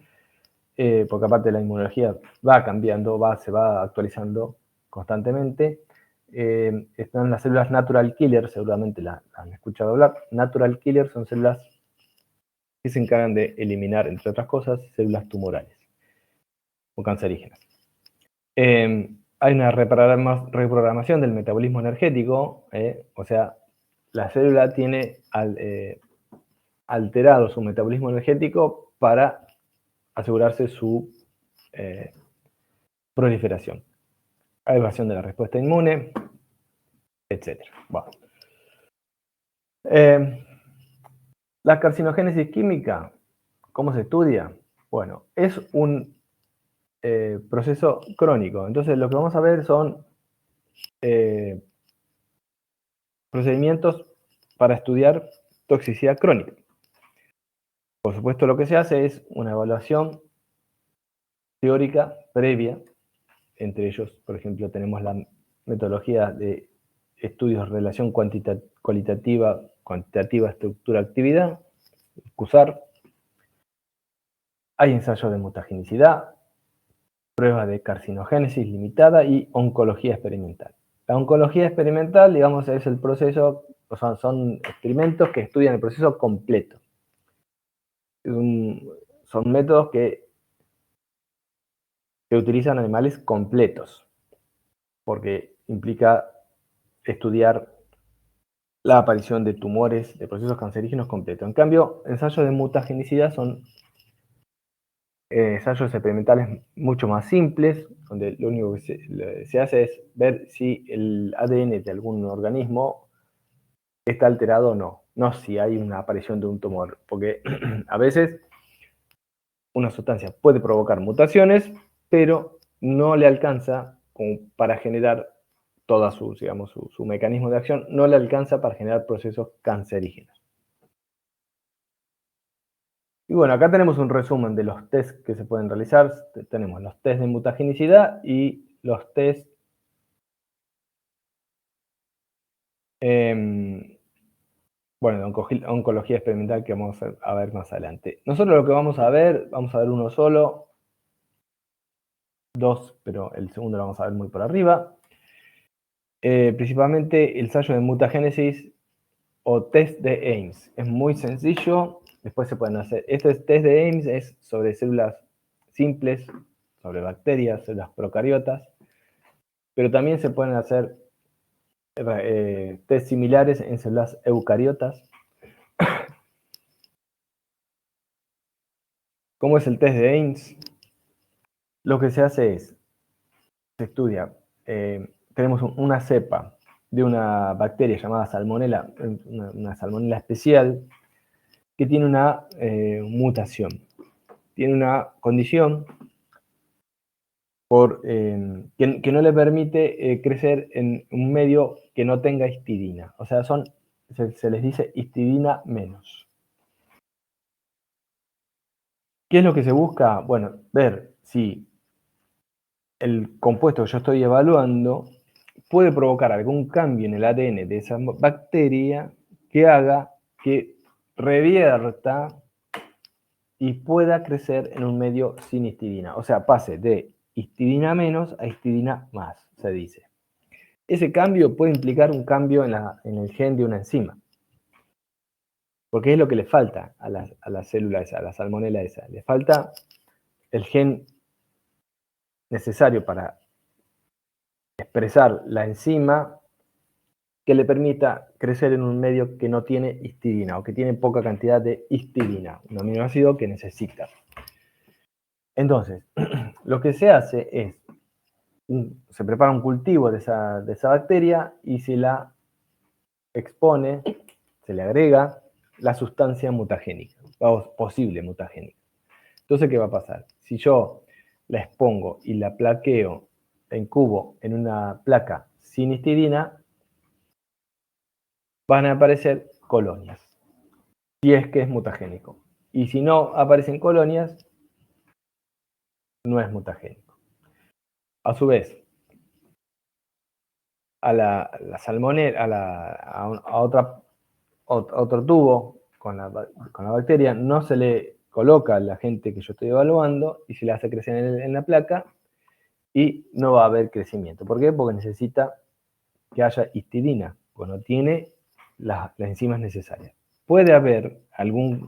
A: porque aparte la inmunología va cambiando, se va actualizando constantemente. Están las células natural killer, seguramente las han escuchado hablar. Natural killer son células que se encargan de eliminar, entre otras cosas, células tumorales o cancerígenas. Hay una reprogramación del metabolismo energético, o sea, la célula tiene alterado su metabolismo energético para asegurarse su proliferación. Elevación de la respuesta inmune, etc. Bueno. La carcinogénesis química, ¿cómo se estudia? Bueno, es un proceso crónico. Entonces, lo que vamos a ver son procedimientos para estudiar toxicidad crónica. Por supuesto, lo que se hace es una evaluación teórica previa. Entre ellos, por ejemplo, tenemos la metodología de estudios de relación cuantitativa, estructura-actividad, CUSAR. Hay ensayos de mutagenicidad, pruebas de carcinogénesis limitada y oncología experimental. La oncología experimental, digamos, es el proceso, o sea, son experimentos que estudian el proceso completo. Son métodos que utilizan animales completos, porque implica estudiar la aparición de tumores, de procesos cancerígenos completos. En cambio, ensayos de mutagenicidad son ensayos experimentales mucho más simples, donde lo único que se hace es ver si el ADN de algún organismo está alterado o no, no si hay una aparición de un tumor, porque a veces una sustancia puede provocar mutaciones, pero no le alcanza como para generar toda digamos, su mecanismo de acción, no le alcanza para generar procesos cancerígenos. Y bueno, acá tenemos un resumen de los test que se pueden realizar. Tenemos los test de mutagenicidad y los test bueno, de oncología experimental que vamos a ver más adelante. Nosotros lo que vamos a ver uno solo, dos, pero el segundo lo vamos a ver muy por arriba. Principalmente el ensayo de mutagénesis o test de Ames. Es muy sencillo, después se pueden hacer. Este test de Ames es sobre células simples, sobre bacterias, células procariotas, pero también se pueden hacer test similares en células eucariotas. ¿Cómo es el test de Ames? Lo que se hace es, se estudia, tenemos una cepa de una bacteria llamada salmonella, una salmonella especial, que tiene una mutación. Tiene una condición que no le permite crecer en un medio que no tenga histidina. O sea, se les dice histidina menos. ¿Qué es lo que se busca? Bueno, ver si el compuesto que yo estoy evaluando puede provocar algún cambio en el ADN de esa bacteria que haga que revierta y pueda crecer en un medio sin histidina. O sea, pase de histidina menos a histidina más, se dice. Ese cambio puede implicar un cambio en el gen de una enzima. Porque es lo que le falta a la célula esa, a la salmonela esa. Le falta el gen necesario para expresar la enzima que le permita crecer en un medio que no tiene histidina o que tiene poca cantidad de histidina, un aminoácido que necesita. Entonces, lo que se hace es, se prepara un cultivo de esa bacteria y se la expone, se le agrega la sustancia mutagénica, o posible mutagénica. Entonces, ¿qué va a pasar? Si yo la expongo y la plaqueo, la incubo en una placa sin histidina, van a aparecer colonias, si es que es mutagénico. Y si no aparecen colonias, no es mutagénico. A su vez, a la salmonella, a otro tubo con la bacteria, no se le coloca el agente que yo estoy evaluando y se le hace crecer en la placa y no va a haber crecimiento. ¿Por qué? Porque necesita que haya histidina, porque no tiene las enzimas necesarias. Puede haber alguna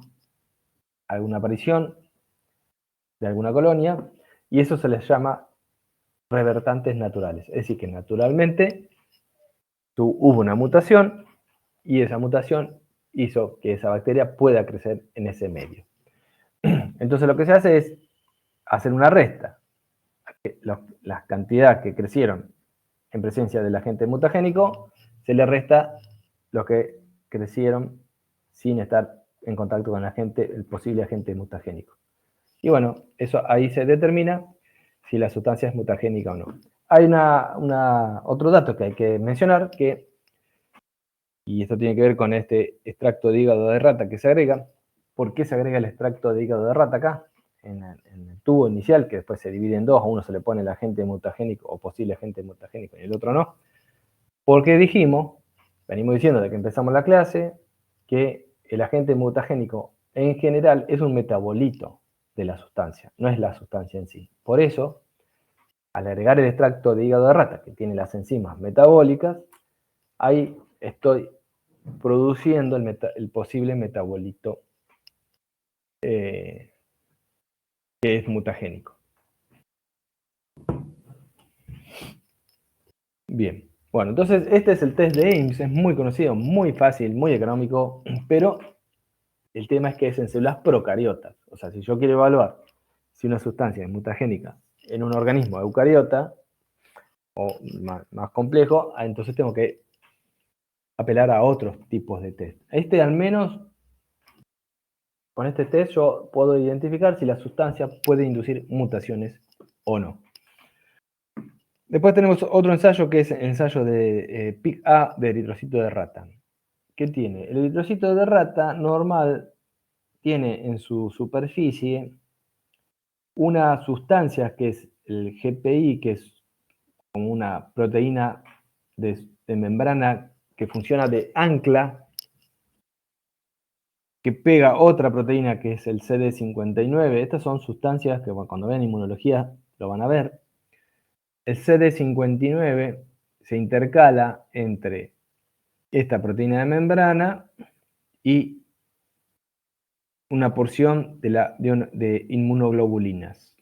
A: aparición de alguna colonia y eso se les llama revertantes naturales. Es decir, que naturalmente hubo una mutación y esa mutación hizo que esa bacteria pueda crecer en ese medio. Entonces lo que se hace es hacer una resta. Las cantidades que crecieron en presencia del agente mutagénico, se le resta los que crecieron sin estar en contacto con el posible agente mutagénico. Y bueno, eso ahí se determina si la sustancia es mutagénica o no. Hay otro dato que hay que mencionar, y esto tiene que ver con este extracto de hígado de rata que se agrega. ¿Por qué se agrega el extracto de hígado de rata acá? En el tubo inicial, que después se divide en dos, a uno se le pone el agente mutagénico o posible agente mutagénico y el otro no. Porque venimos diciendo desde que empezamos la clase, que el agente mutagénico en general es un metabolito de la sustancia, no es la sustancia en sí. Por eso, al agregar el extracto de hígado de rata, que tiene las enzimas metabólicas, ahí estoy produciendo el posible metabolito que es mutagénico. Bien, bueno, entonces este es el test de Ames, es muy conocido, muy fácil, muy económico, pero el tema es que es en células procariotas. O sea, si yo quiero evaluar si una sustancia es mutagénica en un organismo eucariota, o más complejo, entonces tengo que apelar a otros tipos de test. Al menos, con este test yo puedo identificar si la sustancia puede inducir mutaciones o no. Después tenemos otro ensayo que es el ensayo de PIC-A de eritrocito de rata. ¿Qué tiene? El eritrocito de rata normal tiene en su superficie una sustancia que es el GPI, que es como una proteína de membrana que funciona de ancla, que pega otra proteína que es el CD59. Estas son sustancias que cuando vean inmunología lo van a ver. El CD59 se intercala entre esta proteína de membrana y una porción de inmunoglobulinas.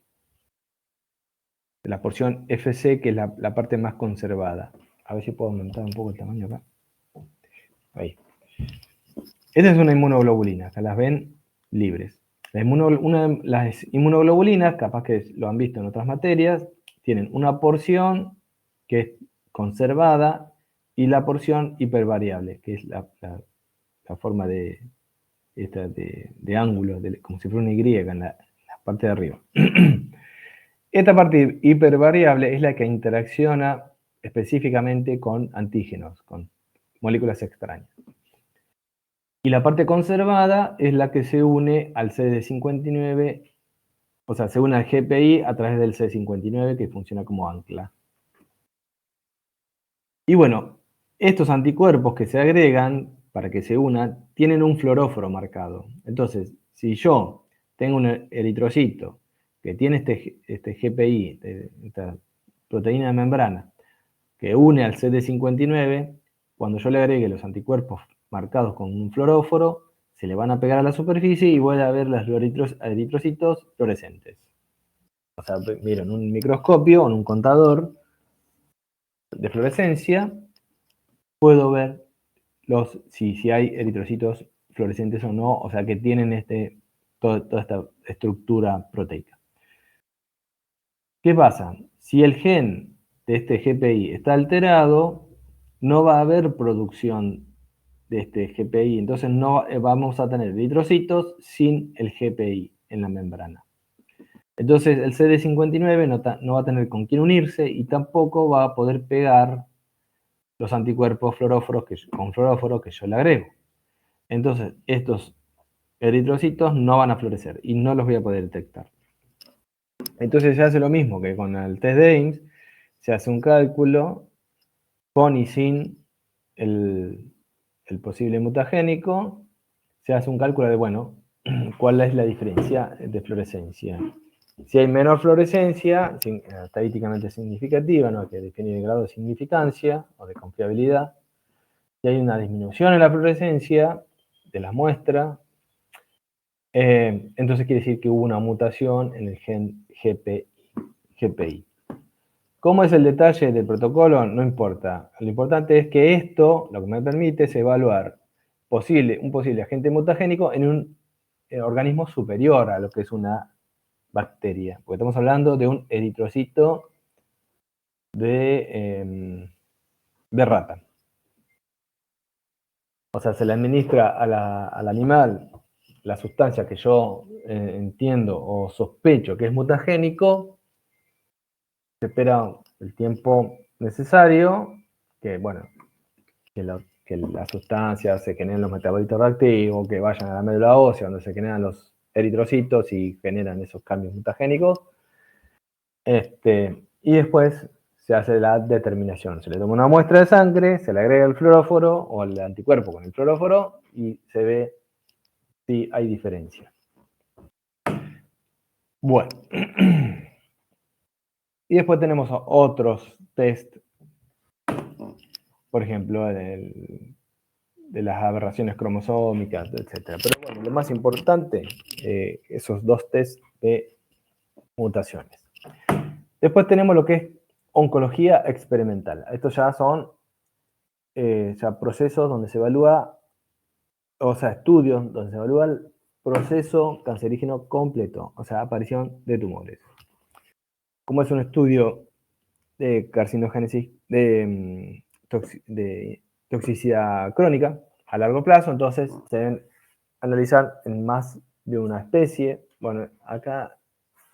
A: De la porción FC, que es la parte más conservada. A ver si puedo aumentar un poco el tamaño acá. Ahí. Esta es una inmunoglobulina, acá las ven libres. Las inmunoglobulinas, capaz que lo han visto en otras materias, tienen una porción que es conservada y la porción hipervariable, que es la forma de ángulo, como si fuera una Y en la parte de arriba. Esta parte hipervariable es la que interacciona específicamente con antígenos, con moléculas extrañas. Y la parte conservada es la que se une al CD59, o sea, se une al GPI a través del CD59 que funciona como ancla. Y bueno, estos anticuerpos que se agregan para que se unan tienen un fluoróforo marcado. Entonces, si yo tengo un eritrocito que tiene este GPI, esta proteína de membrana, que une al CD59, cuando yo le agregue los anticuerpos marcados con un fluoróforo, se le van a pegar a la superficie y voy a ver los eritrocitos fluorescentes. O sea, miro en un microscopio o en un contador de fluorescencia, puedo ver si hay eritrocitos fluorescentes o no, o sea, que tienen toda esta estructura proteica. ¿Qué pasa? Si el gen de este GPI está alterado, no va a haber producción de este GPI, entonces no vamos a tener eritrocitos sin el GPI en la membrana. Entonces el CD59 no va a tener con quién unirse y tampoco va a poder pegar los anticuerpos con fluoróforo que yo le agrego. Entonces estos eritrocitos no van a florecer y no los voy a poder detectar. Entonces se hace lo mismo que con el test de Ames, se hace un cálculo con y sin el posible mutagénico, se hace un cálculo de, bueno, cuál es la diferencia de fluorescencia. Si hay menor fluorescencia, estadísticamente significativa, ¿no? Que define el grado de significancia o de confiabilidad, si hay una disminución en la fluorescencia de la muestra, entonces quiere decir que hubo una mutación en el gen GPI. ¿Cómo es el detalle del protocolo? No importa. Lo importante es que esto lo que me permite es evaluar un posible agente mutagénico en un organismo superior a lo que es una bacteria. Porque estamos hablando de un eritrocito de rata. O sea, se le administra al animal la sustancia que yo entiendo o sospecho que es mutagénico, se espera el tiempo necesario, que bueno, que las sustancias se generen los metabolitos reactivos, que vayan a la médula ósea, donde se generan los eritrocitos y generan esos cambios mutagénicos. Y después se hace la determinación. Se le toma una muestra de sangre, se le agrega el fluoróforo o el anticuerpo con el fluoróforo y se ve si hay diferencia. Bueno. Y después tenemos otros test, por ejemplo, de las aberraciones cromosómicas, etc. Pero bueno, lo más importante, esos dos test de mutaciones. Después tenemos lo que es oncología experimental. Estos ya son procesos donde se evalúa, o sea, estudios donde se evalúa el proceso cancerígeno completo, o sea, aparición de tumores. Como es un estudio de carcinogénesis, de toxicidad crónica a largo plazo, entonces se deben analizar en más de una especie. Bueno, acá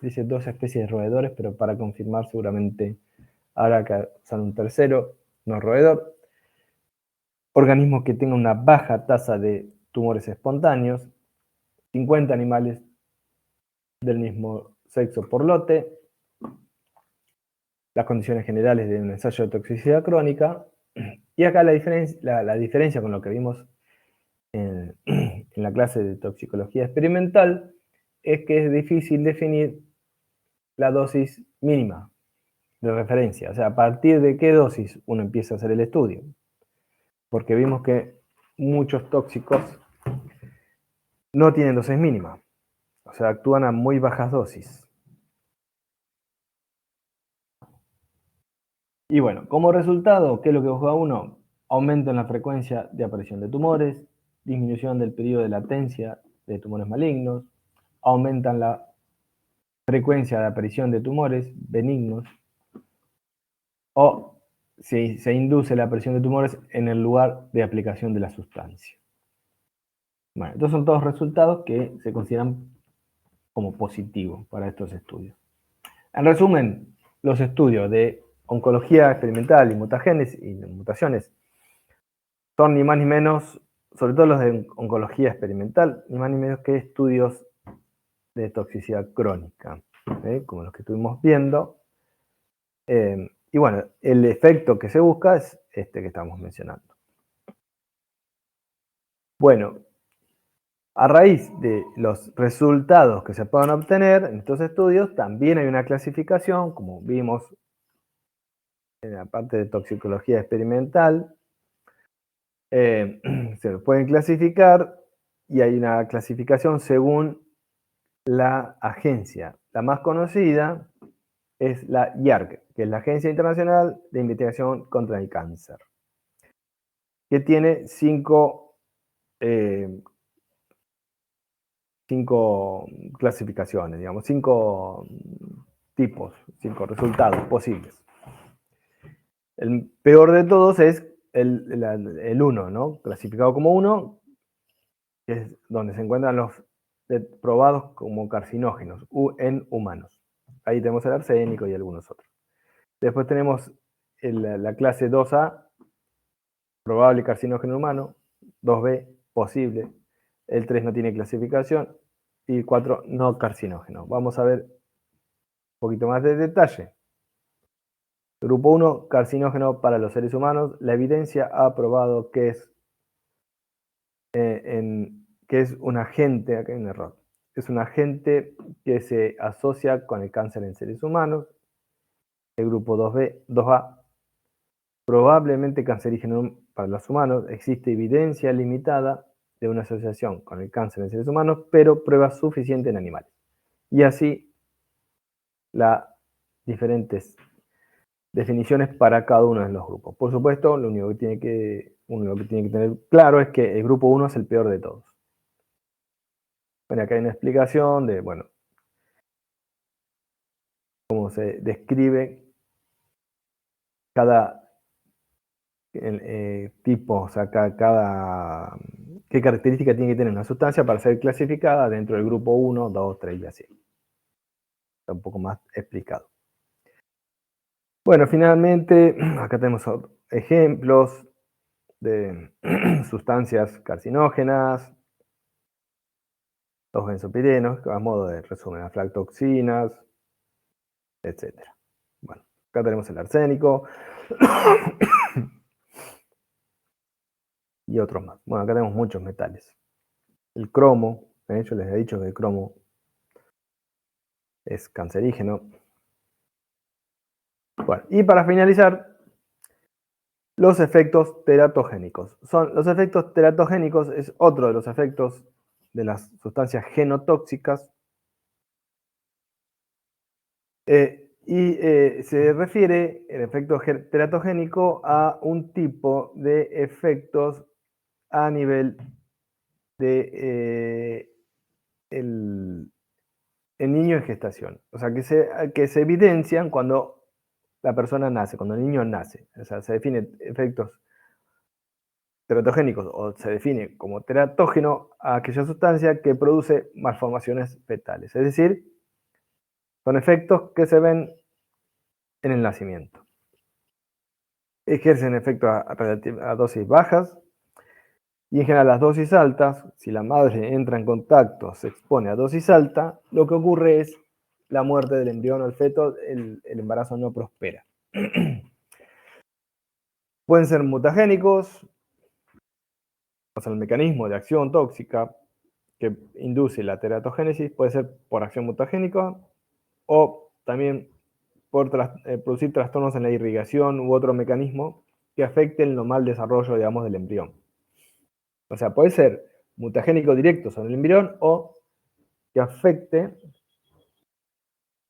A: dice 2 especies de roedores, pero para confirmar seguramente habrá que usar un tercero no roedor. Organismos que tengan una baja tasa de tumores espontáneos, 50 animales del mismo sexo por lote, las condiciones generales de un ensayo de toxicidad crónica, y acá la diferencia con lo que vimos en la clase de toxicología experimental es que es difícil definir la dosis mínima de referencia, o sea, a partir de qué dosis uno empieza a hacer el estudio, porque vimos que muchos tóxicos no tienen dosis mínima, o sea, actúan a muy bajas dosis. Y bueno, como resultado, ¿qué es lo que busca uno? Aumento en la frecuencia de aparición de tumores, disminución del periodo de latencia de tumores malignos, aumentan la frecuencia de aparición de tumores benignos, o si se induce la aparición de tumores en el lugar de aplicación de la sustancia. Bueno, estos son todos resultados que se consideran como positivos para estos estudios. En resumen, los estudios de oncología experimental y mutaciones son ni más ni menos, sobre todo los de oncología experimental, ni más ni menos que estudios de toxicidad crónica, como los que estuvimos viendo. Y bueno, el efecto que se busca es este que estamos mencionando. Bueno, a raíz de los resultados que se puedan obtener en estos estudios, también hay una clasificación, como vimos en la parte de toxicología experimental. Se los pueden clasificar y hay una clasificación según la agencia. La más conocida es la IARC, que es la Agencia Internacional de Investigación contra el Cáncer, que tiene cinco clasificaciones, digamos, 5 tipos, 5 resultados posibles. El peor de todos es el 1, ¿no? Clasificado como 1, que es donde se encuentran los probados como carcinógenos en humanos. Ahí tenemos el arsénico y algunos otros. Después tenemos la clase 2A, probable carcinógeno humano, 2B, posible, el 3 no tiene clasificación y 4 no carcinógeno. Vamos a ver un poquito más de detalle. Grupo 1, carcinógeno para los seres humanos. La evidencia ha probado que es un agente, acá hay un error, es un agente que se asocia con el cáncer en seres humanos. El grupo 2B, 2A, probablemente cancerígeno para los humanos. Existe evidencia limitada de una asociación con el cáncer en seres humanos, pero pruebas suficientes en animales. Y así las diferentes definiciones para cada uno de los grupos. Por supuesto, lo único que uno tiene que tener claro es que el grupo 1 es el peor de todos. Bueno, acá hay una explicación de, bueno, cómo se describe cada tipo, o sea, qué característica tiene que tener una sustancia para ser clasificada dentro del grupo 1, 2, 3 y así. Está un poco más explicado. Bueno, finalmente, acá tenemos ejemplos de sustancias carcinógenas, los benzopirenos, a modo de resumen, aflatoxinas, etc. Bueno, acá tenemos el arsénico y otros más. Bueno, acá tenemos muchos metales. El cromo, yo les he dicho que el cromo es cancerígeno. Bueno, y para finalizar, los efectos teratogénicos. Los efectos teratogénicos es otro de los efectos de las sustancias genotóxicas. Se refiere el efecto teratogénico a un tipo de efectos a nivel de el niño en gestación. O sea, que se evidencian cuando la persona nace, cuando el niño nace. O sea, se definen efectos teratogénicos o se define como teratógeno a aquella sustancia que produce malformaciones fetales. Es decir, son efectos que se ven en el nacimiento. ejercen efectos a dosis bajas y en general las dosis altas, si la madre entra en contacto, se expone a dosis alta, lo que ocurre es la muerte del embrión o el feto, el embarazo no prospera. Pueden ser mutagénicos, o sea, el mecanismo de acción tóxica que induce la teratogénesis puede ser por acción mutagénica o también por producir trastornos en la irrigación u otro mecanismo que afecte el normal desarrollo, digamos, del embrión. O sea, puede ser mutagénico directo sobre el embrión o que afecte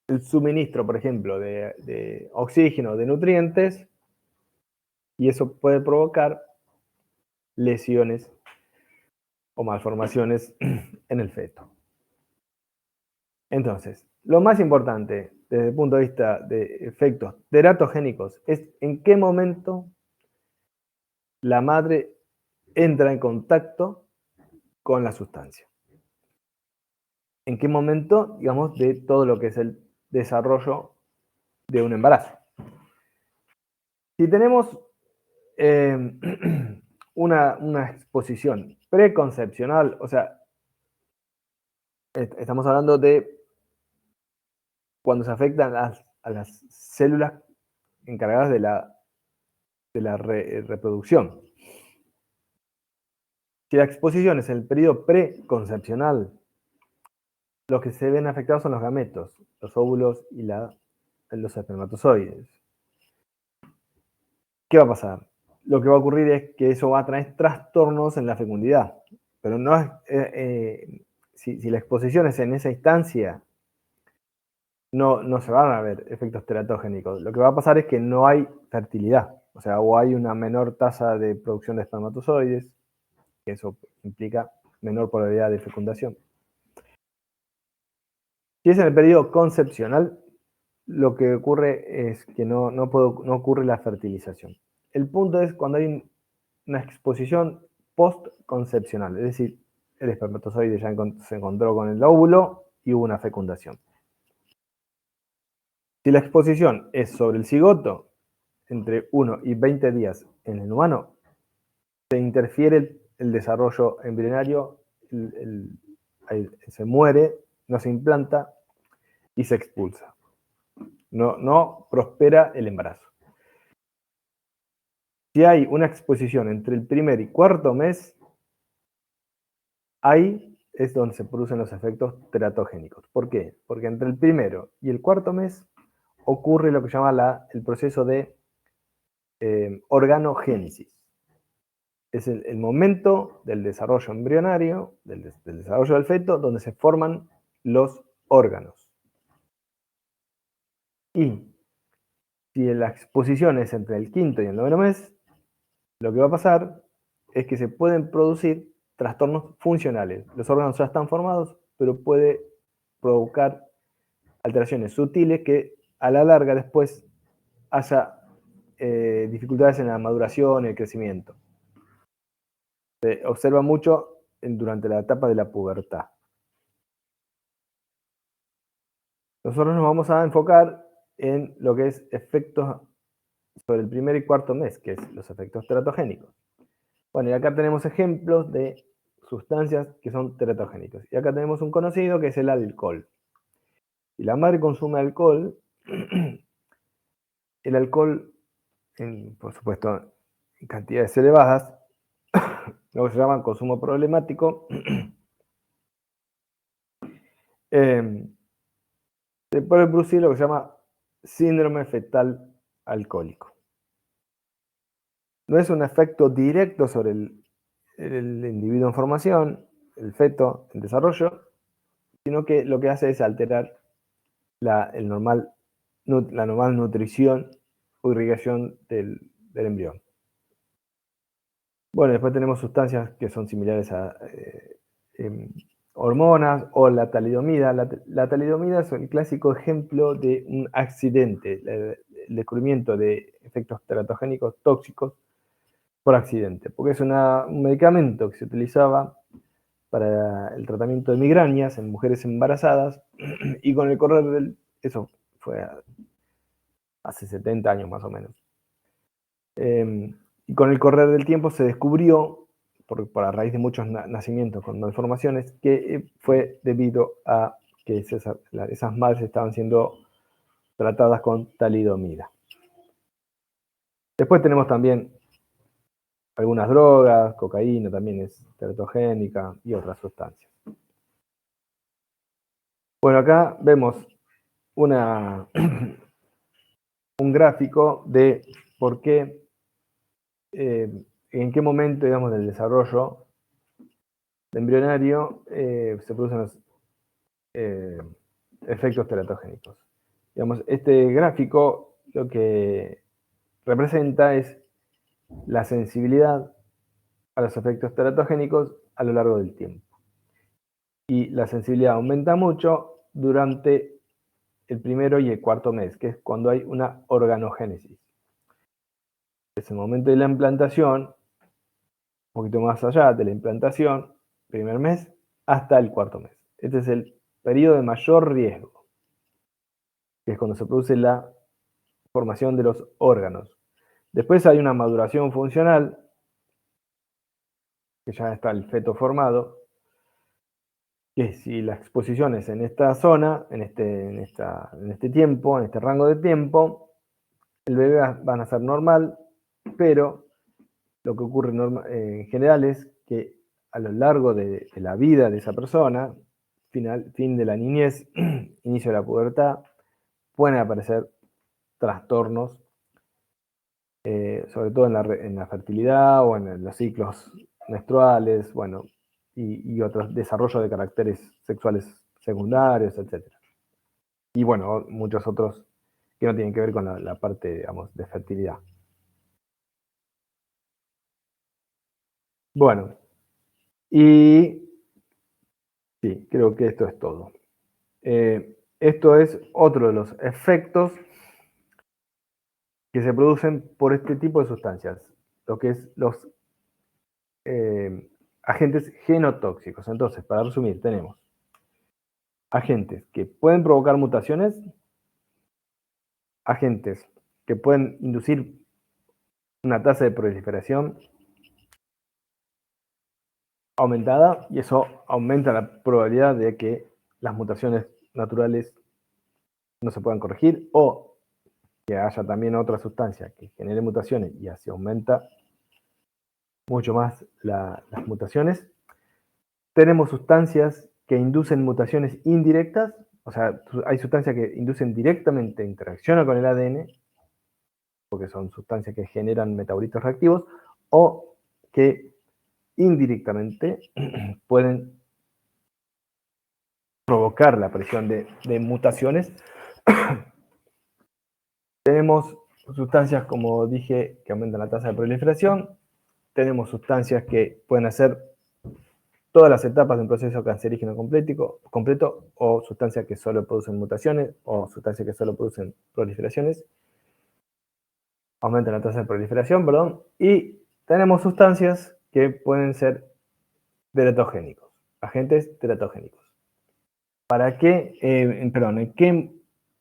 A: el suministro, por ejemplo, de oxígeno, de nutrientes, y eso puede provocar lesiones o malformaciones en el feto. Entonces, lo más importante desde el punto de vista de efectos teratogénicos es en qué momento la madre entra en contacto con la sustancia. En qué momento, digamos, de todo lo que es el desarrollo de un embarazo. Si tenemos una exposición preconcepcional, o sea, estamos hablando de cuando se afectan a las células encargadas de la reproducción. Si la exposición es en el periodo preconcepcional, los que se ven afectados son los gametos, los óvulos y los espermatozoides. ¿Qué va a pasar? Lo que va a ocurrir es que eso va a traer trastornos en la fecundidad, pero no es, si la exposición es en esa instancia, no se van a ver efectos teratogénicos. Lo que va a pasar es que no hay fertilidad, o sea, o hay una menor tasa de producción de espermatozoides, que eso implica menor probabilidad de fecundación. Si es en el periodo concepcional, lo que ocurre es que no ocurre la fertilización. El punto es cuando hay una exposición postconcepcional, es decir, el espermatozoide ya se encontró con el óvulo y hubo una fecundación. Si la exposición es sobre el cigoto, entre 1 y 20 días en el humano, se interfiere el desarrollo embrionario, se muere, no se implanta y se expulsa. No prospera el embarazo. Si hay una exposición entre el primer y cuarto mes, ahí es donde se producen los efectos teratogénicos. ¿Por qué? Porque entre el primero y el cuarto mes ocurre lo que se llama el proceso de organogénesis. Es el momento del desarrollo embrionario, del desarrollo del feto, donde se forman los órganos. Y si la exposición es entre el quinto y el noveno mes, lo que va a pasar es que se pueden producir trastornos funcionales. Los órganos ya están formados, pero puede provocar alteraciones sutiles que a la larga después haya dificultades en la maduración y el crecimiento. Se observa mucho durante la etapa de la pubertad. Nosotros nos vamos a enfocar en lo que es efectos sobre el primer y cuarto mes, que es los efectos teratogénicos. Bueno, y acá tenemos ejemplos de sustancias que son teratogénicas. Y acá tenemos un conocido que es el alcohol. Si la madre consume alcohol, el alcohol, por supuesto, en cantidades elevadas, lo que se llama consumo problemático, se puede producir lo que se llama síndrome fetal alcohólico. No es un efecto directo sobre el individuo en formación, el feto en desarrollo, sino que lo que hace es alterar la normal nutrición o irrigación del embrión. Bueno, después tenemos sustancias que son similares a hormonas o la talidomida. La talidomida es el clásico ejemplo de un accidente, el descubrimiento de efectos teratogénicos tóxicos por accidente, porque es un medicamento que se utilizaba para el tratamiento de migrañas en mujeres embarazadas y con el correr eso fue hace 70 años más o menos. Y con el correr del tiempo se descubrió, por a raíz de muchos nacimientos con malformaciones, que fue debido a que esas madres estaban siendo tratadas con talidomida. Después tenemos también algunas drogas, cocaína también es teratogénica y otras sustancias. Bueno, acá vemos un gráfico de por qué, en qué momento, digamos, del desarrollo embrionario se producen los efectos teratogénicos. Digamos, este gráfico lo que representa es la sensibilidad a los efectos teratogénicos a lo largo del tiempo. Y la sensibilidad aumenta mucho durante el primero y el cuarto mes, que es cuando hay una organogénesis. Es el momento de la implantación, un poquito más allá de la implantación, primer mes, hasta el cuarto mes. Este es el periodo de mayor riesgo, que es cuando se produce la formación de los órganos. Después hay una maduración funcional, que ya está el feto formado, que si la exposición es en esta zona, en este tiempo, en este rango de tiempo, el bebé va a nacer normal, pero lo que ocurre en general es que a lo largo de la vida de esa persona, fin de la niñez, inicio de la pubertad, pueden aparecer trastornos, sobre todo en la fertilidad o en los ciclos menstruales, bueno, y otros desarrollos de caracteres sexuales secundarios, etc. Y bueno, muchos otros que no tienen que ver con la parte, digamos, de fertilidad. Bueno, y sí, creo que esto es todo. Esto es otro de los efectos que se producen por este tipo de sustancias, lo que es los agentes genotóxicos. Entonces, para resumir, tenemos agentes que pueden provocar mutaciones, agentes que pueden inducir una tasa de proliferación aumentada, y eso aumenta la probabilidad de que las mutaciones naturales no se puedan corregir, o que haya también otra sustancia que genere mutaciones y así aumenta mucho más las mutaciones. Tenemos sustancias que inducen mutaciones indirectas, o sea, hay sustancias que inducen directamente interacción con el ADN, porque son sustancias que generan metabolitos reactivos, o que indirectamente pueden provocar la aparición de mutaciones. Tenemos sustancias, como dije, que aumentan la tasa de proliferación. Tenemos sustancias que pueden hacer todas las etapas de un proceso cancerígeno completo, o sustancias que solo producen mutaciones, o sustancias que solo producen proliferaciones. Aumentan la tasa de proliferación, perdón. Y tenemos sustancias que pueden ser teratogénicos, agentes teratogénicos. ¿Para qué, en qué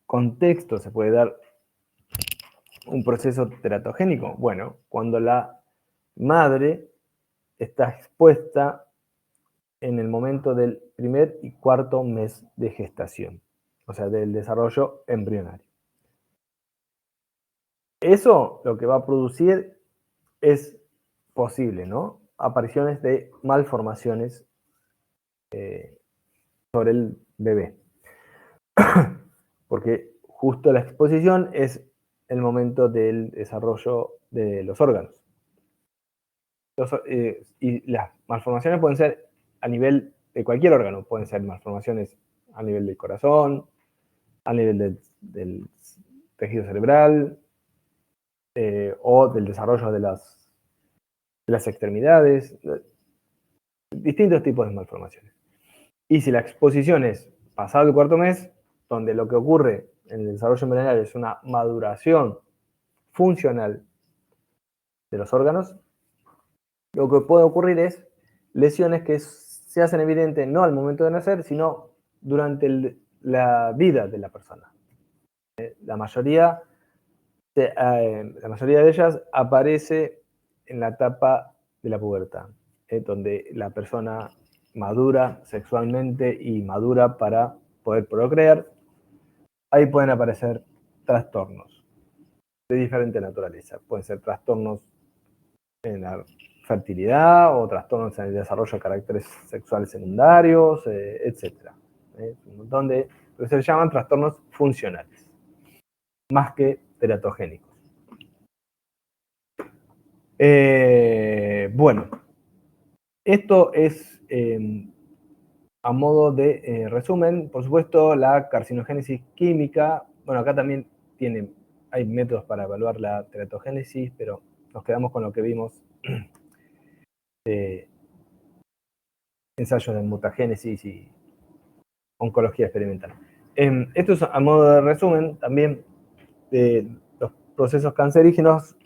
A: contexto se puede dar un proceso teratogénico? Bueno, cuando la madre está expuesta en el momento del primer y cuarto mes de gestación, o sea, del desarrollo embrionario. Eso lo que va a producir es posible, ¿no? Apariciones de malformaciones sobre el bebé. Porque justo la exposición es el momento del desarrollo de los órganos. Y las malformaciones pueden ser a nivel de cualquier órgano, pueden ser malformaciones a nivel del corazón, a nivel del tejido cerebral, o del desarrollo de las extremidades, distintos tipos de malformaciones. Y si la exposición es pasado el cuarto mes, donde lo que ocurre en el desarrollo embrionario es una maduración funcional de los órganos, lo que puede ocurrir es lesiones que se hacen evidentes no al momento de nacer, sino durante la vida de la persona. La mayoría la mayoría de ellas aparece en la etapa de la pubertad, donde la persona madura sexualmente y madura para poder procrear. Ahí pueden aparecer trastornos de diferente naturaleza. Pueden ser trastornos en la fertilidad o trastornos en el desarrollo de caracteres sexuales secundarios, etc. Un montón de, lo que se llaman trastornos funcionales, más que teratogénicos. Bueno, esto es a modo de resumen. Por supuesto, la carcinogénesis química, bueno, acá también hay métodos para evaluar la teratogénesis, pero nos quedamos con lo que vimos de ensayos de mutagénesis y oncología experimental. Esto es a modo de resumen también de los procesos cancerígenos.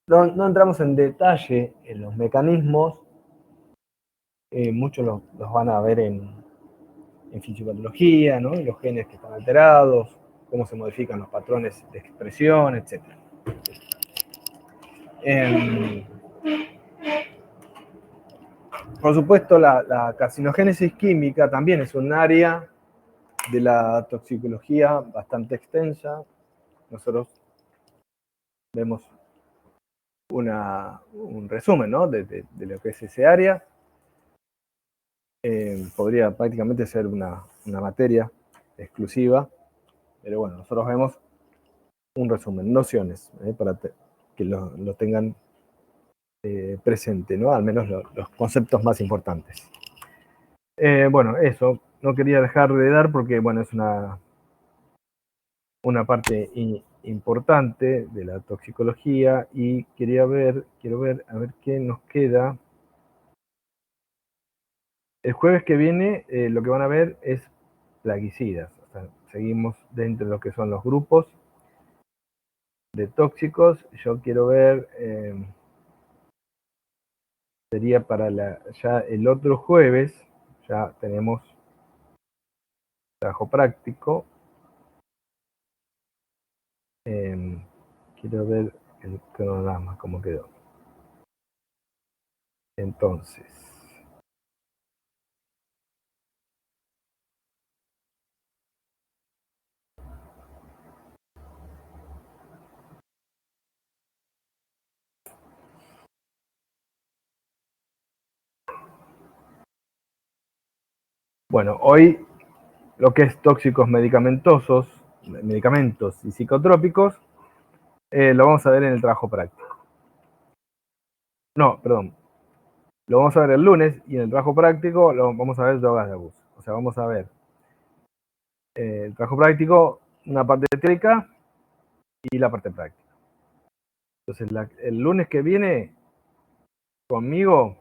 A: No entramos en detalle en los mecanismos, muchos los van a ver en fisiopatología, ¿no? Los genes que están alterados, cómo se modifican los patrones de expresión, etc. Por supuesto, la carcinogénesis química también es un área de la toxicología bastante extensa. Nosotros vemos un resumen, ¿no? de lo que es ese área. Podría prácticamente ser una materia exclusiva, pero bueno, nosotros vemos un resumen, nociones, para que lo tengan presente, ¿no? Al menos los conceptos más importantes. Bueno, eso no quería dejar de dar porque, bueno, es una parte importante de la toxicología y quiero ver a ver qué nos queda. El jueves que viene lo que van a ver es plaguicidas. O sea, seguimos dentro de lo que son los grupos de tóxicos. Yo quiero ver, sería para ya el otro jueves, ya tenemos trabajo práctico. Quiero ver el cronograma, cómo quedó. Entonces, bueno, hoy lo que es tóxicos medicamentosos, medicamentos y psicotrópicos, lo vamos a ver en el trabajo práctico. No, perdón. Lo vamos a ver el lunes y en el trabajo práctico lo vamos a ver drogas de abuso. O sea, vamos a ver el trabajo práctico, una parte teórica y la parte práctica. Entonces, el lunes que viene, conmigo,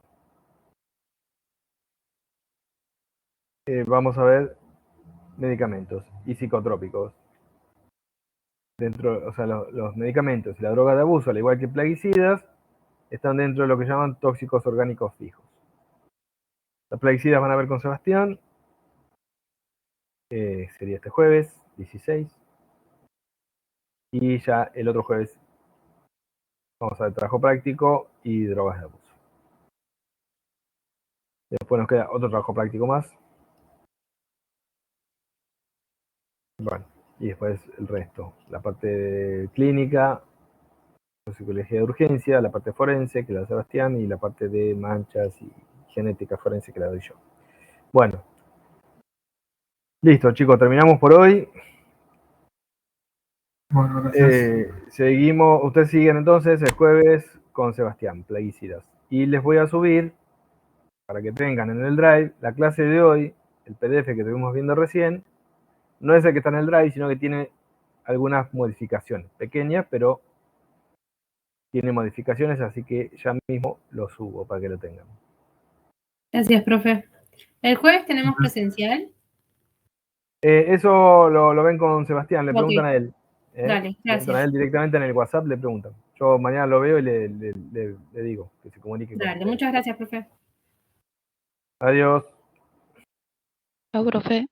A: vamos a ver medicamentos y psicotrópicos. Dentro, o sea, los medicamentos y la droga de abuso, al igual que plaguicidas, están dentro de lo que llaman tóxicos orgánicos fijos. Las plaguicidas van a ver con Sebastián, sería este jueves 16, y ya el otro jueves vamos a ver trabajo práctico y drogas de abuso. Después nos queda otro trabajo práctico más. Bueno, y después el resto. La parte clínica, psicología de urgencia, la parte forense, que la da Sebastián, y la parte de manchas y genética forense, que la doy yo. Bueno. Listo, chicos, terminamos por hoy.
B: Bueno, gracias.
A: Seguimos, ustedes siguen entonces el jueves con Sebastián, plaguicidas. Y les voy a subir, para que tengan en el Drive, la clase de hoy, el PDF que estuvimos viendo recién. No es el que está en el Drive, sino que tiene algunas modificaciones, pequeñas, pero tiene modificaciones, así que ya mismo lo subo para que lo tengan.
C: Gracias, profe. ¿El jueves tenemos presencial?
A: Eso lo ven con Sebastián, le preguntan
C: Ok.
A: a él.
C: Dale,
A: Le preguntan a
C: gracias.
A: él directamente en el WhatsApp, le preguntan. Yo mañana lo veo y le digo que se comunique con
C: Dale,
A: ustedes.
C: muchas gracias, profe.
A: Adiós.
D: Chao, profe.